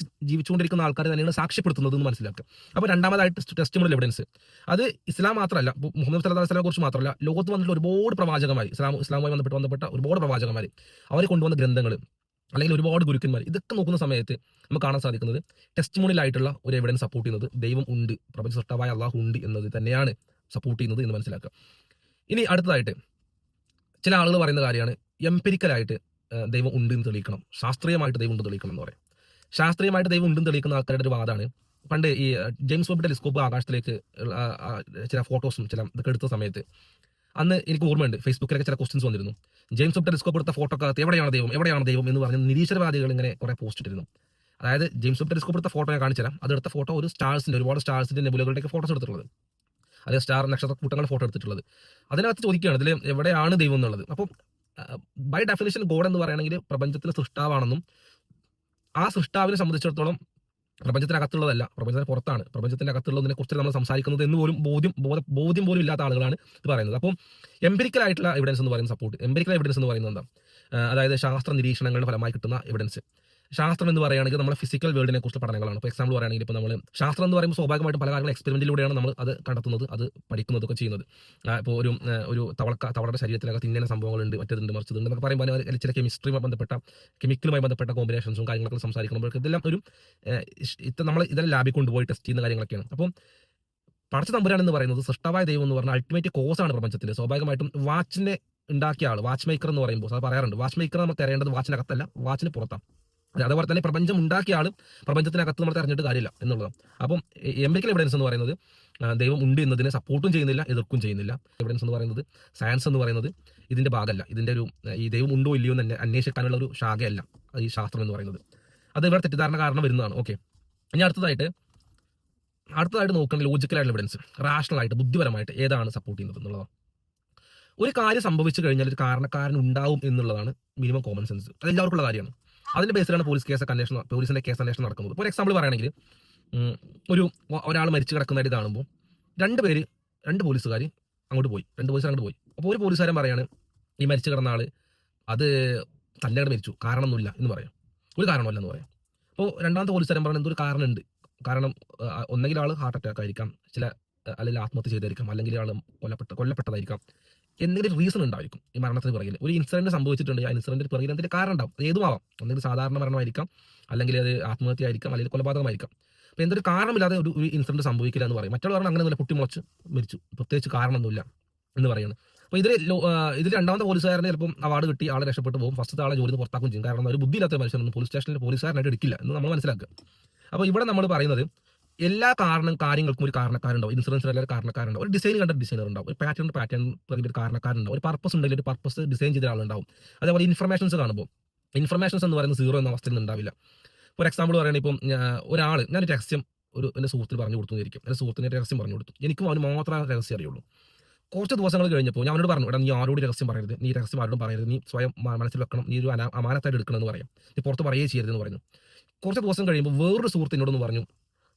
ജീവിച്ചുകൊണ്ടിരിക്കുന്ന ആൾക്കാർ തന്നെയാണ് സാക്ഷ്യപ്പെടുത്തുന്നത് എന്ന് മനസ്സിലാക്കുക. അപ്പോൾ രണ്ടാമതായിട്ട് ടെസ്റ്റിമോണിയൽ എവിഡൻസ്, അത് ഇസ്ലാം മാത്രമല്ല, മുഹമ്മദ് സല്ലല്ലാഹു അലൈഹി വസല്ലമയെ കുറിച്ച് മാത്രമല്ല, ലോകത്ത് വന്നിട്ടുള്ള ഒരുപാട് പ്രവാചകന്മാർ, ഇസ്ലാമുമായി ബന്ധപ്പെട്ട ഒരുപാട് പ്രവാചകന്മാർ, അവർ കൊണ്ടുവന്ന ഗ്രന്ഥങ്ങൾ അല്ലെങ്കിൽ ഒരുപാട് ഗുരുക്കന്മാർ, ഇതൊക്കെ നോക്കുന്ന സമയത്ത് നമുക്ക് കാണാൻ സാധിക്കുന്നത് ടെസ്റ്റിമോണിയൽ ആയിട്ടുള്ള ഒരു എവിഡൻസ് സപ്പോർട്ട് ചെയ്യുന്നത് ദൈവം ഉണ്ട്, പ്രപഞ്ച സൃഷ്ടാവായ അള്ളാഹു ഉണ്ട് എന്നത് തന്നെയാണ് സപ്പോർട്ട് ചെയ്യുന്നത് എന്ന് മനസ്സിലാക്കുക. ഇനി അടുത്തതായിട്ട് ചില ആളുകൾ പറയുന്ന കാര്യമാണ് എംപിരിക്കലായിട്ട് ദൈവം ഉണ്ട് എന്ന് തെളിയിക്കണം, ശാസ്ത്രീയമായിട്ട് ദൈവം ഉണ്ട് തെളിയിക്കണം എന്ന് പറയും. ശാസ്ത്രീയമായിട്ട് ദൈവം ഉണ്ടെന്ന് തെളിയിക്കുന്ന ആൾക്കാരുടെ ഒരു വാദമാണ്, പണ്ട് ഈ ജെയിംസ് വെബ് ടെലിസ്കോപ്പ് ആകാശത്തിലേക്ക് ചില ഫോട്ടോസും ചില ഇതൊക്കെ എടുത്ത സമയത്ത് അന്ന് എനിക്ക് ഓർമ്മയുണ്ട്, ഫേസ്ബുക്കിലൊക്കെ ചില ക്വസ്റ്റ്യൻസ് വന്നിരുന്നു. ജെയിംസ് വെബ് ടെലിസ്കോപ്പ് എടുത്ത ഫോട്ടോക്കകത്ത് എവിടെയാണ് ദൈവം എന്ന് പറഞ്ഞ് നിരീശ്വരവാദികൾ ഇങ്ങനെ കുറെ പോസ്റ്റ് ഇട്ടിരുന്നു. അതായത് ജെയിംസ് വെബ് ടെലിസ്കോപ്പ് എടുത്ത ഫോട്ടോ ഞാൻ കാണിച്ചുതരാം. അതെടുത്ത ഫോട്ടോ ഒരു സ്റ്റാർസിന്റെ, ഒരുപാട് സ്റ്റാർസിന്റെ നെബുലകളുടെയൊക്കെ ഫോട്ടോസ് എടുത്തിട്ടുള്ളത്, അതേ സ്റ്റാർ നക്ഷത്ര കൂട്ടങ്ങളുടെ ഫോട്ടോ എടുത്തിട്ടുള്ളത്. അതിനകത്ത് ചോദിക്കുകയാണ് ഇതിൽ എവിടെയാണ് ദൈവം എന്നുള്ളത്. അപ്പം ബൈ ഡെഫിനിഷൻ ഗോഡ് എന്ന് പറയുകയാണെങ്കിൽ പ്രപഞ്ചത്തിലെ സൃഷ്ടാവാണെന്നും ആ സൃഷ്ടാവിനെ സംബന്ധിച്ചിടത്തോളം പ്രപഞ്ചത്തിനകത്തുള്ളതല്ല, പ്രപഞ്ചത്തിന് പുറത്താണ്, പ്രപഞ്ചത്തിന്റെ അകത്തുള്ളതിനെ കുറിച്ച് നമ്മൾ സംസാരിക്കുന്നത് എന്ന് പോലും ബോധ്യം പോലും ഇല്ലാത്ത ആളുകളാണ് ഇത് പറയുന്നത്. അപ്പം എംപിരിക്കൽ ആയിട്ടുള്ള എവിഡൻസ് എന്ന് പറയുന്ന സപ്പോർട്ട്, എംപിരിക്കൽ എവിഡൻസ് എന്ന് പറയുന്നത് എന്താ, അതായത് ശാസ്ത്ര നിരീക്ഷണങ്ങളുടെ ഫലമായി കിട്ടുന്ന എവിഡൻസ്. ശാസ്ത്രം എന്ന് പറയുകയാണെങ്കിൽ നമ്മുടെ ഫിസിക്കൽ വേൾഡിനെ കുറിച്ച് പഠനങ്ങളാണ്. ഇപ്പോൾ എക്സാമ്പിൾ പറയുകയാണെങ്കിൽ ഇപ്പോൾ നമ്മൾ ശാസ്ത്രം എന്ന് പറയുമ്പോൾ സ്വാഭാവികമായിട്ടും പല കാര്യങ്ങളും എക്സ്പെരിമെന്റിലൂടെയാണ് നമ്മൾ അത് കണ്ടെത്തുന്നത്, അത് പഠിക്കുന്നതൊക്കെ ചെയ്യുന്നത്. ഇപ്പോൾ ഒരു തവളയുടെ ശരീരത്തിലകത്ത് ഇങ്ങനെ സംഭവങ്ങളുണ്ട്, മറ്റേതുണ്ട്, മറിച്ചതുണ്ട് എന്നൊക്കെ പറയുമ്പോൾ ചില കെമിക്കലുമായി ബന്ധപ്പെട്ട കോമ്പിനേഷൻസും കാര്യങ്ങളൊക്കെ സംസാരിക്കുമ്പോഴേക്ക് ഇതെല്ലാം നമ്മൾ ഇതെല്ലാം ലാബിൽ കൊണ്ടുപോയി ടെസ്റ്റ് ചെയ്യുന്ന കാര്യങ്ങളൊക്കെയാണ്. അപ്പം പടച്ച തമ്പുരാൻ എന്ന് പറയുന്നത് സൃഷ്ടാവായ ദൈവം എന്ന് പറഞ്ഞാൽ അൾട്ടിമേറ്റ് കോസാണ് പ്രപഞ്ചത്തിൽ. സ്വാഭാവികമായിട്ടും വാച്ചിനെ ഉണ്ടാക്കിയ ആൾ, വാച്ച് മേക്കർ എന്ന് പറയുമ്പോൾ അത് പറയാറുണ്ട്, വാച്ച് മേക്കർ നമ്മൾ തിരയേണ്ടത് വാച്ചിനകത്തല്ല, വാച്ചിന് പുറത്താണ്. അതേപോലെ തന്നെ പ്രപഞ്ചം ഉണ്ടാക്കിയ ആൾ പ്രപഞ്ചത്തിനകത്ത് നമ്മൾ തെരഞ്ഞിട്ട് കാര്യമില്ല എന്നുള്ളതാണ്. അപ്പം എംപിരിക്കൽ എവിഡൻസ് എന്ന് പറയുന്നത് ദൈവം ഉണ്ട് എന്നതിനെ സപ്പോർട്ടും ചെയ്യുന്നില്ല, എതിർക്കും ചെയ്യുന്നില്ല. എവിഡൻസ് എന്ന് പറയുന്നത്, സയൻസ് എന്ന് പറയുന്നത് ഇതിന്റെ ഭാഗമല്ല, ഇതിന്റെ ഈ ദൈവം ഉണ്ടോ ഇല്ലയോ എന്ന് അന്വേഷിക്കാനുള്ള ഒരു ശാഖയല്ല ഈ ശാസ്ത്രം എന്ന് പറയുന്നത്. അത് ഇവിടെ തെറ്റിദ്ധാരണ കാരണം വരുന്നതാണ്. ഓക്കെ, ഇനി അടുത്തതായിട്ട് നോക്കുന്ന ലോജിക്കലായിട്ടുള്ള എവിഡൻസ്, റാഷണൽ ആയിട്ട് ബുദ്ധിപരമായിട്ട് ഏതാണ് സപ്പോർട്ട് ചെയ്യുന്നത് എന്നുള്ളതാണ്. ഒരു കാര്യം സംഭവിച്ചു കഴിഞ്ഞാൽ ഒരു കാരണക്കാരൻ ഉണ്ടാവും എന്നുള്ളതാണ് മിനിമം കോമൺ സെൻസ്, അത് എല്ലാവർക്കുള്ള കാര്യമാണ്. അതിന്റെ ബേസിലാണ് പോലീസിന്റെ കേസ് അന്വേഷണം നടക്കുന്നത്. ഇപ്പോൾ ഒരു എക്സാമ്പിൾ പറയുകയാണെങ്കിൽ ഒരാൾ മരിച്ചു കിടക്കുന്നതായിട്ട് കാണുമ്പോൾ രണ്ട് പോലീസുകാർ അങ്ങോട്ട് പോയി. അപ്പോൾ ഒരു പോലീസുകാരൻ പറയാണ് ഈ മരിച്ചു കിടന്ന ആൾ അത് തന്നെ മരിച്ചു, കാരണമൊന്നുമില്ല എന്ന് പറയാം, ഒരു കാരണമല്ല എന്ന് പറയാം. അപ്പോൾ രണ്ടാമത്തെ പോലീസുകാരൻ പറയുന്നത് എന്തൊരു കാരണമുണ്ട്, കാരണം ഒന്നെങ്കിൽ ആൾ ഹാർട്ട് അറ്റാക്ക് ആയിരിക്കാം, അല്ലെങ്കിൽ ആത്മഹത്യ ചെയ്തായിരിക്കാം, അല്ലെങ്കിൽ ആൾ കൊല്ലപ്പെട്ടതായിരിക്കാം, എന്തെങ്കിലും റീസൺ ഉണ്ടായിരിക്കും ഈ മരണത്തിന് പിറകിൽ. ഒരു ഇൻസിഡന്റ് സംഭവിച്ചിട്ടുണ്ട്, ആ ഇൻസിഡന്റിന് പിറകിൽ എന്തെങ്കിലും കാരണം ഉണ്ടാവും, ഏതുമാവാം, ഒന്നെങ്കിൽ സാധാരണ മരണമായിരിക്കാം, അല്ലെങ്കിൽ അത് ആത്മഹത്യ ആയിരിക്കാം, അല്ലെങ്കിൽ കൊലപാതകമായിരിക്കാം. അപ്പോൾ എന്തൊരു കാരണമില്ലാതെ ഒരു ഇൻസിഡന്റ് സംഭവിക്കില്ല എന്ന് പറയും. മറ്റുള്ള കാരണം അങ്ങനെ പൊട്ടിമുളച്ച് മരിച്ചു, പ്രത്യേകിച്ച് കാരണമൊന്നുമില്ല എന്ന് പറയുന്നത്. അപ്പോൾ ഇതിൽ രണ്ടാമത്തെ പോലീസുകാരനെ ചിലപ്പം അവാർഡ് കിട്ടി, ആളെ രക്ഷപ്പെട്ടു പോകും, ഫസ്റ്റ് ആളെ ജോലി പുറത്താക്കും ചെയ്യും. കാരണം ഒരു ബുദ്ധിയില്ലാത്ത മനുഷ്യനൊന്നും പോലീസ് സ്റ്റേഷനിൽ പോലീസുകാരനായിട്ട് എടുക്കില്ല എന്ന് നമ്മൾ മനസ്സിലാക്കുക. അപ്പോൾ ഇവിടെ നമ്മൾ പറയുന്നത് എല്ലാ കാര്യങ്ങൾക്കും ഒരു കാരണക്കാരുണ്ടാവും. ഇൻഷുറൻസിന് എല്ലാവരും കാരണക്കാരുണ്ടാവും. ഒരു ഡിസൈൻ കണ്ട ഡിസൈനർ ഉണ്ടാവും, ഒരു പാറ്റേൺ ഒരു കാരണക്കാരുണ്ടാവും, ഒരു പർപ്പസ് ഉണ്ടെങ്കിൽ ഒരു പർപ്പസ് ഡിസൈൻ ചെയ്ത ആളുണ്ടാവും. അതേപോലെ ഇൻഫർമേഷൻസ് കാണുമ്പോൾ ഇൻഫർമേഷൻസ് എന്ന് പറയുന്നത് സീറോ എന്ന അവസ്ഥയിൽ ഉണ്ടാവില്ല. ഒരു എക്സാമ്പിൾ പറയുകയാണെങ്കിൽ ഇപ്പം ഞാനൊരു രഹസ്യം എൻ്റെ സുഹൃത്തിന് പറഞ്ഞു കൊടുത്തു എന്നിരിക്കും, എൻ്റെ സുഹൃത്തിന് രഹസ്യം പറഞ്ഞു കൊടുത്തു, എനിക്കും അവന് മാത്രമേ രഹസ്യം അറിയുള്ളൂ. കുറച്ച് ദിവസങ്ങൾ കഴിഞ്ഞപ്പോൾ ഞാൻ അവനോട് പറഞ്ഞു, നീ ആരോട് രഹസ്യം പറയരുത്, നീ രഹസ്യം ആരോടും പറയരുത്, നീ സ്വയം മനസ്സിൽ വെക്കണം, നീ ഒരു അമാനത്തായിട്ട് എടുക്കണമെന്ന് പറയാം, നീ പുറത്ത് പറയുകയും ചെയ്യരുതെന്ന് പറഞ്ഞു. കുറച്ച് ദിവസം കഴിയുമ്പോൾ വേറൊരു സുഹൃത്തിനോടൊന്ന് പറഞ്ഞു,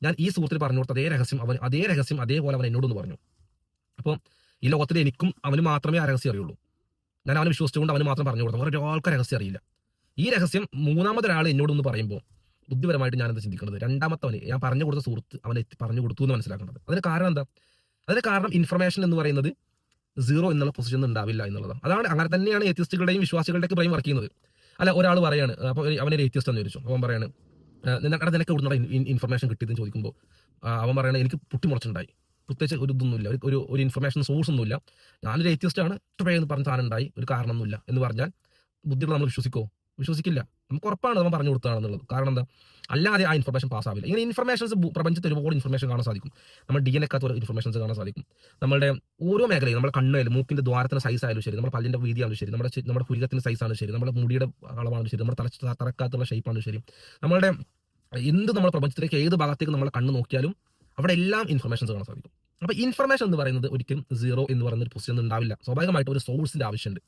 ഞാൻ ഈ സുഹൃത്തിന് പറഞ്ഞു കൊടുത്ത അതേ രഹസ്യം അതേപോലെ അവൻ എന്നോടൊന്ന് പറഞ്ഞു. അപ്പോൾ ഈ ലോകത്തിൽ എനിക്കും അവന് മാത്രമേ ആ രഹസ്യം അറിയുള്ളൂ, ഞാൻ അവനെ വിശ്വസിച്ചുകൊണ്ട് അവന് മാത്രം പറഞ്ഞു കൊടുത്തു, ഒരാൾക്ക് രഹസ്യം അറിയില്ല. ഈ രഹസ്യം മൂന്നാമതൊരാൾ എന്നോടൊന്ന് പറയുമ്പോൾ ബുദ്ധിപരമായിട്ട് ഞാനെന്താ ചിന്തിക്കുന്നത്, രണ്ടാമത്തവന് ഞാൻ പറഞ്ഞു കൊടുത്ത സുഹൃത്ത് അവനെ പറഞ്ഞു കൊടുത്തു എന്ന് മനസ്സിലാക്കേണ്ടത്. അതിന് കാരണം എന്താ? അതിന് കാരണം ഇൻഫർമേഷൻ എന്ന് പറയുന്നത് സീറോ എന്നുള്ള പൊസിഷൻ ഉണ്ടാവില്ല എന്നുള്ളതാണ്. അങ്ങനെ തന്നെയാണ് എത്തിസ്റ്റുകളുടെയും വിശ്വാസികളുടെയൊക്കെ ബ്രെയിൻ വർക്ക് ചെയ്യുന്നത്. അല്ല, ഒരാൾ പറയാണ്, അപ്പോൾ അവനൊരു എത്തിസ്റ്റ് എന്ന് ചോദിച്ചു, അവൻ പറയാണ് നിനക്ക് ഇവിടുന്ന് ഇൻഫർമേഷൻ കിട്ടിയതെന്ന് ചോദിക്കുമ്പോൾ അവൻ പറയണ എനിക്ക് പൊട്ടിമുളച്ചുണ്ടായി, പ്രത്യേകിച്ച് ഒരു ഇതൊന്നുമില്ല, ഒരു ഇൻഫർമേഷൻ സോഴ്സ് ഒന്നുമില്ല, ഞാനൊരു എത്തിസ്റ്റ് ആണ് എന്ന് പറഞ്ഞ സാധനം ഉണ്ടായി, ഒരു കാരണമൊന്നുമില്ല എന്ന് പറഞ്ഞാൽ ബുദ്ധികൾ നമ്മൾ വിശ്വസിക്കില്ല. നമുക്ക് ഉറപ്പാണ് നമ്മൾ പറഞ്ഞു കൊടുത്തതാണെന്നുള്ളത്. കാരണം എന്താ? അല്ലാതെ ആ ഇൻഫർമേഷൻ പാസ്സാവില്ല. ഇങ്ങനെ ഇൻഫർമേഷൻസ് പ്രപഞ്ചത്തിൽ ഒരുപാട് ഇൻഫർമേഷൻ കാണാൻ സാധിക്കും. നമ്മൾ DNA ക്കകത്ത് ഇൻഫർമേഷൻസ് കാണാൻ സാധിക്കും. നമ്മുടെ ഓരോ മേഖലയും, നമ്മുടെ കണ്ണായാലും മൂക്കിന്റെ ദ്വാരത്തിന്റെ സൈസ് ആയാലും ശരി, നമ്മുടെ പല്ലിന്റെ വീതിയാലും ശരി, നമ്മുടെ പുരികത്തിന്റെ സൈസാണ് ശരി, നമ്മുടെ മുടിയുടെ അളവാണ് ശരി, നമ്മുടെ തലക്കകത്തുള്ള ഷേപ്പാണ് ശരി, നമ്മുടെ നമ്മുടെ പ്രപഞ്ചത്തിലേക്ക് ഏത് ഭാഗത്തേക്ക് നമ്മൾ കണ്ണ് നോക്കിയാലും അവിടെ എല്ലാം ഇൻഫർമേഷൻസ് കാണാൻ സാധിക്കും. അപ്പോൾ ഇൻഫർമേഷൻ എന്ന് പറയുന്നത് ഒരിക്കലും സീറോ എന്ന് പറയുന്ന ഒരു പൊസിഷൻ ഉണ്ടാവില്ല. സ്വാഭാവികമായിട്ടും ഒരു സോഴ്സിന്റെ ആവശ്യമുണ്ട്.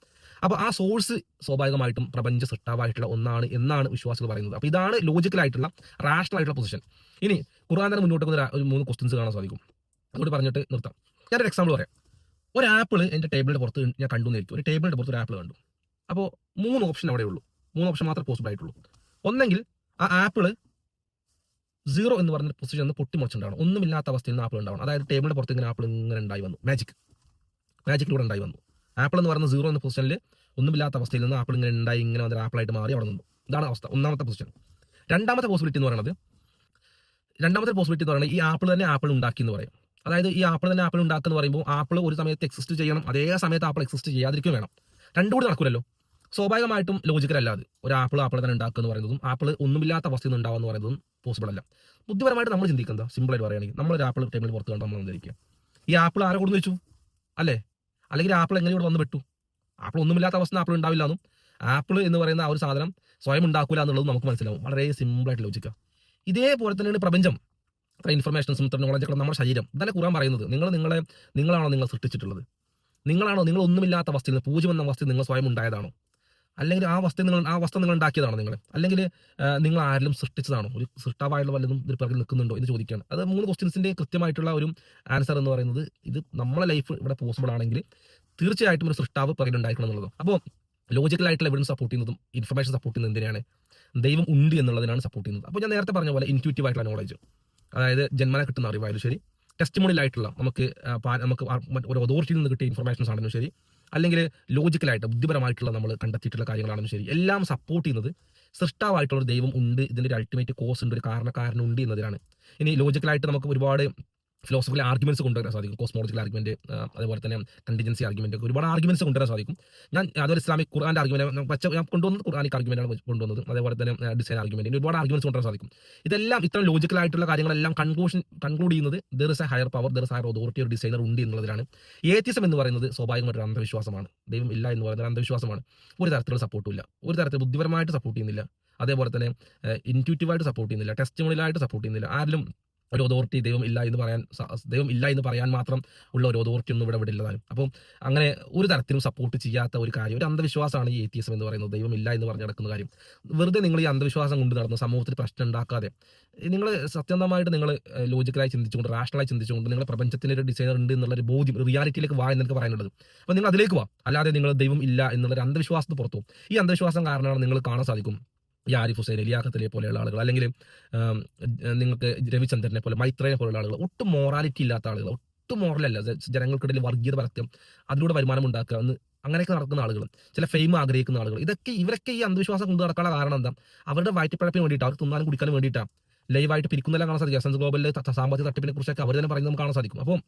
അപ്പോൾ ആ സോഴ്സ് സ്വാഭാവികമായിട്ടും പ്രപഞ്ച സൃഷ്ടാവായിട്ടുള്ള ഒന്നാണ് എന്നാണ് വിശ്വാസികൾ പറയുന്നത്. അപ്പോൾ ഇതാണ് ലോജിക്കലായിട്ടുള്ള റാഷണൽ ആയിട്ടുള്ള പൊസിഷൻ. ഇനി ഖുർആൻ തന്നെ മുന്നോട്ട് ഒരു 3 ക്വസ്റ്റ്യൻസ് കാണാൻ സാധിക്കും. അതുകൊണ്ട് പറഞ്ഞിട്ട് നിർത്താം. ഞാനൊരു എക്സാമ്പിൾ പറയാം. ഒരു ആപ്പിൾ എൻ്റെ ടേബിളിൻ്റെ പുറത്ത് ഞാൻ കണ്ടു എന്നിരിക്കും. ഒരു ടേബിളിൻ്റെ പുറത്ത് ഒരു ആപ്പിൾ കണ്ടു. അപ്പോൾ 3 ഓപ്ഷൻ അവിടെ ഉള്ളൂ. 3 ഓപ്ഷൻ മാത്രമേ പോസിബിൾ ആയിട്ടുള്ളൂ. ഒന്നെങ്കിൽ ആ ആപ്പിൾ സീറോ എന്ന് പറഞ്ഞ പൊസിഷൻ പൊട്ടിമുളച്ചുണ്ടാവണം, ഒന്നുമില്ലാത്ത അവസ്ഥയിൽ നിന്ന് ആപ്പിൾ ഉണ്ടാവണം. അതായത് ടേബിളിൻ്റെ പുറത്ത് ഇങ്ങനെ ആപ്പിൾ ഇങ്ങനെ ഉണ്ടായി വന്നു, മാജിക്കിലൂടെ ഉണ്ടായി വന്നു. ആപ്പിൾ എന്ന് പറയുന്ന സീറോ എന്ന പൊസിഷനിൽ ഒന്നുമില്ലാത്ത അവസ്ഥയിൽ നിന്ന് ആപ്പിൾ ഇങ്ങനെ വന്ന ആപ്പിളായിട്ട് മാറി അവിടെ നിന്നു. ഇതാണ് അവസ്ഥ, ഒന്നാമത്തെ പൊസിഷൻ. രണ്ടാമത്തെ പോസിബിലിറ്റി എന്ന് പറയുന്നത് ഈ ആപ്പിൾ തന്നെ ആപ്പിൾ ഉണ്ടാക്കി എന്ന് പറയും. അതായത് ഈ ആപ്പിൾ തന്നെ ആപ്പിൾ ഉണ്ടാക്കുക എന്ന് പറയുമ്പോൾ ആപ്പിൾ ഒരു സമയത്ത് എക്സിസ്റ്റ് ചെയ്യണം, അതേ സമയത്ത് ആപ്പിൾ എക്സിസ്റ്റ് ചെയ്യാതിരിക്കും വേണം. രണ്ടും കൂടി നടക്കില്ലല്ലോ. സ്വാഭാവികമായിട്ടും ലോജിക്കലല്ല അത്. ഒരു ആപ്പിൾ തന്നെ ഉണ്ടാക്കുക എന്ന് പറയുന്നതും ആപ്പിൾ ഒന്നുമില്ലാത്ത അവസ്ഥയിൽ നിന്ന് ഉണ്ടാവുക എന്ന് പറയുന്നതും പോസിബിൾ അല്ല. ബുദ്ധിപരമായിട്ട് നമ്മൾ ചിന്തിക്കുന്നത് സിമ്പിളായിട്ട് പറയുകയാണെങ്കിൽ നമ്മളൊരു ആപ്പിൾ ടേബിളിൽ പുറത്ത് കണ്ട് നമ്മൾ വിചാരിക്കുക ഈ ആപ്പിൾ ആരെ കൊടുന്ന് വെച്ചു അല്ലേ? അല്ലെങ്കിൽ ആപ്പിൾ എങ്ങനെ ഇവിടെ വന്ന് പെട്ടു? ആപ്പിൾ ഒന്നുമില്ലാത്ത അവസ്ഥ ആപ്പിൾ ഉണ്ടാവില്ല എന്നും ആപ്പിൾ എന്ന് പറയുന്ന ആ ഒരു സാധനം സ്വയം ഉണ്ടാക്കില്ല എന്നുള്ളത് നമുക്ക് മനസ്സിലാവും. വളരെ സിമ്പിളായിട്ട് ലോജിക്കുക. ഇതേപോലെ തന്നെയാണ് പ്രപഞ്ചം. ഇത്ര ഇൻഫർമേഷൻസും ഇത്ര നോളജൊക്കെ നമ്മുടെ ശരീരം ഇതന്നെ ഖുർആൻ പറയുന്നത്. നിങ്ങളാണോ നിങ്ങൾ സൃഷ്ടിച്ചിട്ടുള്ളത്? നിങ്ങൾ ഒന്നുമില്ലാത്ത അവസ്ഥയിൽ നിന്ന് പൂജ്യം എന്ന അവസ്ഥയിൽ നിങ്ങൾ സ്വയം ഉണ്ടായതാണോ? അല്ലെങ്കിൽ ആ അവസ്ഥ നിങ്ങൾ ഉണ്ടാക്കിയതാണോ നിങ്ങൾ? അല്ലെങ്കിൽ നിങ്ങൾ ആരെങ്കിലും സൃഷ്ടിച്ചതാണോ? ഒരു സൃഷ്ടാവായുള്ള വല്ലതും ഇതിൽ പിറകിൽ നിൽക്കുന്നുണ്ടോ എന്ന് ചോദിക്കുകയാണ്. അത് 3 ക്വസ്റ്റ്യൻസിന്റെ കൃത്യമായിട്ടുള്ള ഒരു ആൻസർ എന്ന് പറയുന്നത് ഇത് നമ്മളെ ലൈഫ് ഇവിടെ പോസിബിൾ ആണെങ്കിൽ തീർച്ചയായിട്ടും ഒരു സൃഷ്ടാവ് പിറകിൽ ഉണ്ടായിരിക്കണം എന്നുള്ളതും. അപ്പോൾ ലോജിക്കലായിട്ടുള്ള എവിഡൻസ് സപ്പോർട്ട് ചെയ്യുന്നതും ഇൻഫർമേഷൻ സപ്പോർട്ട് ചെയ്യുന്നത് എന്തിനാണ്? ദൈവം ഉണ്ട് എന്നുള്ളതിനാണ് സപ്പോർട്ട് ചെയ്യുന്നത്. അപ്പോൾ ഞാൻ നേരത്തെ പറഞ്ഞ പോലെ ഇൻറ്റ്യൂട്ടീവ് ആയിട്ടുള്ള നോളജ്, അതായത് ജന്മന കിട്ടുന്ന അറിവായാലും ശരി, ടെസ്റ്റിമോണിയലായിട്ടുള്ള നമുക്ക് ഒരു അതോറിറ്റിയിൽ നിന്ന് കിട്ടിയ ഇൻഫർമേഷൻസ് ആണെങ്കിലും ശരി, അല്ലെങ്കിൽ ലോജിക്കലായിട്ട് ബുദ്ധിപരമായിട്ടുള്ള നമ്മൾ കണ്ടെത്തിയിട്ടുള്ള കാര്യങ്ങളാണെങ്കിലും ശരി, എല്ലാം സപ്പോർട്ട് ചെയ്യുന്നത് സൃഷ്ടാവായിട്ടുള്ള ഒരു ദൈവം ഉണ്ട്, ഇതിൻ്റെ ഒരു അൾട്ടിമേറ്റ് കോസ് ഉണ്ട്, ഒരു കാരണക്കാരനുണ്ട് എന്നതിനാണ്. ഇനി ലോജിക്കലായിട്ട് നമുക്ക് ഒരുപാട് ഫിലോസഫിക്കൽ ആർഗ്യുമെന്റ്സ് കൊണ്ടുവരാൻ സാധിക്കും. കോസ്മോളജിക്കൽ ആർഗ്യുമെന്റ്, അതേപോലെ തന്നെ കണ്ടിജൻസി ആർഗ്യുമെന്റ്, ഒരുപാട് ആർഗ്യുമെന്റ്സ് കൊണ്ടുവരാൻ സാധിക്കും. ഞാൻ അതുപോലെ ഇസ്ലാമിക് ഖുർആന്റെ ആർഗ്യുമെന്റ് ഞാൻ കൊണ്ടുവന്നത് ഖുർആനിക് ആർഗ്യുമെന്റാണ് കൊണ്ടുവന്നത്. അതേപോലെ തന്നെ ഡിസൈൻ ആർഗ്യുമെന്റ്, ഒരുപാട് ആർഗ്യുമെന്റ്സ് കൊണ്ടുവരാൻ സാധിക്കും. ഇതെല്ലാം ഇത്തരം ലോജിക്കലായിട്ടുള്ള കാര്യങ്ങളെല്ലാം കൺക്ലൂഡ് ചെയ്യുന്നത് there is A higher power, there is higher authority, ഒരു ഡിസൈനർ ഉണ്ട് എന്നുള്ളതിലാണ്. ഏത്തിസം എന്ന് പറയുന്നത് സ്വാഭാവികമായിട്ട് അന്ധവിശ്വാസമാണ്. ദൈവം ഇല്ല എന്ന് പറയുന്നത് അന്ധവിശ്വാസമാണ്. ഒരു തരത്തിലുള്ള സപ്പോർട്ടും ഇല്ല, ഒരു തരത്തിൽ ബുദ്ധിപരമായിട്ട് സപ്പോർട്ട് ചെയ്യുന്നില്ല, അതേപോലെ തന്നെ ഇൻറ്റ്യൂട്ടീവായിട്ട് സപ്പോർട്ട് ചെയ്യുന്നില്ല, ടെസ്റ്റിമോണിയലായിട്ട് സപ്പോർട്ട് ചെയ്യുന്നില്ല. ആരിലും ഒരു അതോറിറ്റി ദൈവം ഇല്ല എന്ന് പറയാൻ മാത്രം ഉള്ള ഒരു അതോറിറ്റി ഒന്നും ഇവിടെ വിടില്ലതാനും. അപ്പം അങ്ങനെ ഒരു തരത്തിലും സപ്പോർട്ട് ചെയ്യാത്ത ഒരു കാര്യം, ഒരു അന്ധവിശ്വാസമാണ് ഈ ഏത്തിസം എന്ന് പറയുന്നത്. ദൈവം ഇല്ല എന്ന് പറഞ്ഞ് നടക്കുന്ന കാര്യം. വെറുതെ നിങ്ങൾ ഈ അന്ധവിശ്വാസം കൊണ്ട് നടന്ന് സമൂഹത്തിൽ പ്രശ്നം ഉണ്ടാക്കാതെ നിങ്ങൾ സത്യസന്ധമായിട്ട് നിങ്ങൾ ലോജിക്കലായി ചിന്തിച്ചുകൊണ്ട്, റാഷണലായി ചിന്തിച്ചുകൊണ്ട് നിങ്ങൾ പ്രപഞ്ചത്തിൻ്റെ ഒരു ഡിസൈനർ ഉണ്ട് എന്നുള്ളൊരു ബോധ്യം, റിയാലിറ്റിയിലേക്ക് വാ എന്നൊക്കെ പറയാനുള്ളത്. അപ്പോൾ നിങ്ങൾ അതിലേക്ക് വാ, അല്ലാതെ നിങ്ങൾ ദൈവം ഇല്ല എന്നുള്ളൊരു അന്ധവിശ്വാസത്തിന് പുറത്തു പോകും. ഈ അന്ധവിശ്വാസം കാരണമാണ് നിങ്ങൾ കാണാൻ സാധിക്കും ഈ ആരിഫ് ഹുസൈൻ, ലിയാഖത്തിലെ പോലെയുള്ള ആളുകൾ, അല്ലെങ്കിൽ നിങ്ങൾക്ക് രവിചന്ദ്രനെ പോലെ, മൈത്രേനെ പോലെയുള്ള ആളുകൾ, ഒട്ടും മോറാലിറ്റി ഇല്ലാത്ത ആളുകൾ, ഒട്ടും മോറലല്ല, ജനങ്ങൾക്കിടയിൽ വർഗീയത പരത്തും, അതിലൂടെ വരുമാനം ഉണ്ടാക്കുക എന്ന് അങ്ങനെയൊക്കെ നടക്കുന്ന ആളുകൾ, ചില ഫെയിം ആഗ്രഹിക്കുന്ന ആളുകൾ, ഇവരൊക്കെ ഈ അന്ധവിശ്വാസം കൊണ്ടു നടക്കാനുള്ള കാരണം എന്താ? അവരുടെ വയറ്റിപ്പഴപ്പിന് വേണ്ടിയിട്ട്, അവർ തിന്നാനും കുടിക്കാനും വേണ്ടിയിട്ടാണ് ലൈവായിട്ട് പിരിക്കുന്നെല്ലാം കാണാൻ സാധിക്കും. എസൻസ് ഗ്ലോബലിലെ സാമ്പത്തിക തട്ടിപ്പിനെ കുറിച്ചൊക്കെ അവർ തന്നെ പറയുന്നത് നമുക്ക് കാണാൻ സാധിക്കും. അപ്പോൾ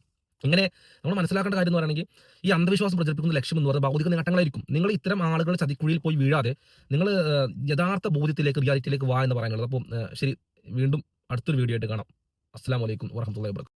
ഇങ്ങനെ നമ്മൾ മനസ്സിലാക്കേണ്ട കാര്യം എന്ന് പറയുകയാണെങ്കിൽ ഈ അന്ധവിശ്വാസം പ്രചരിപ്പിക്കുന്ന ലക്ഷ്യം എന്ന് പറയുന്നത് ഭൗതിക നേട്ടങ്ങളായിരിക്കും. നിങ്ങൾ ഇത്തരം ആളുകൾ ചതിക്കുഴിയിൽ പോയി വീഴാതെ നിങ്ങൾ യഥാർത്ഥ ബോധ്യത്തിലേക്ക്, റിയാലിറ്റിയിലേക്ക് വാ എന്ന് പറയാനുള്ളത്. അപ്പോൾ ശരി, വീണ്ടും അടുത്തൊരു വീഡിയോ ആയിട്ട് കാണാം. അസ്സലാമു അലൈക്കും വറഹ്മത്തുള്ളാഹി വബറകാതുഹു.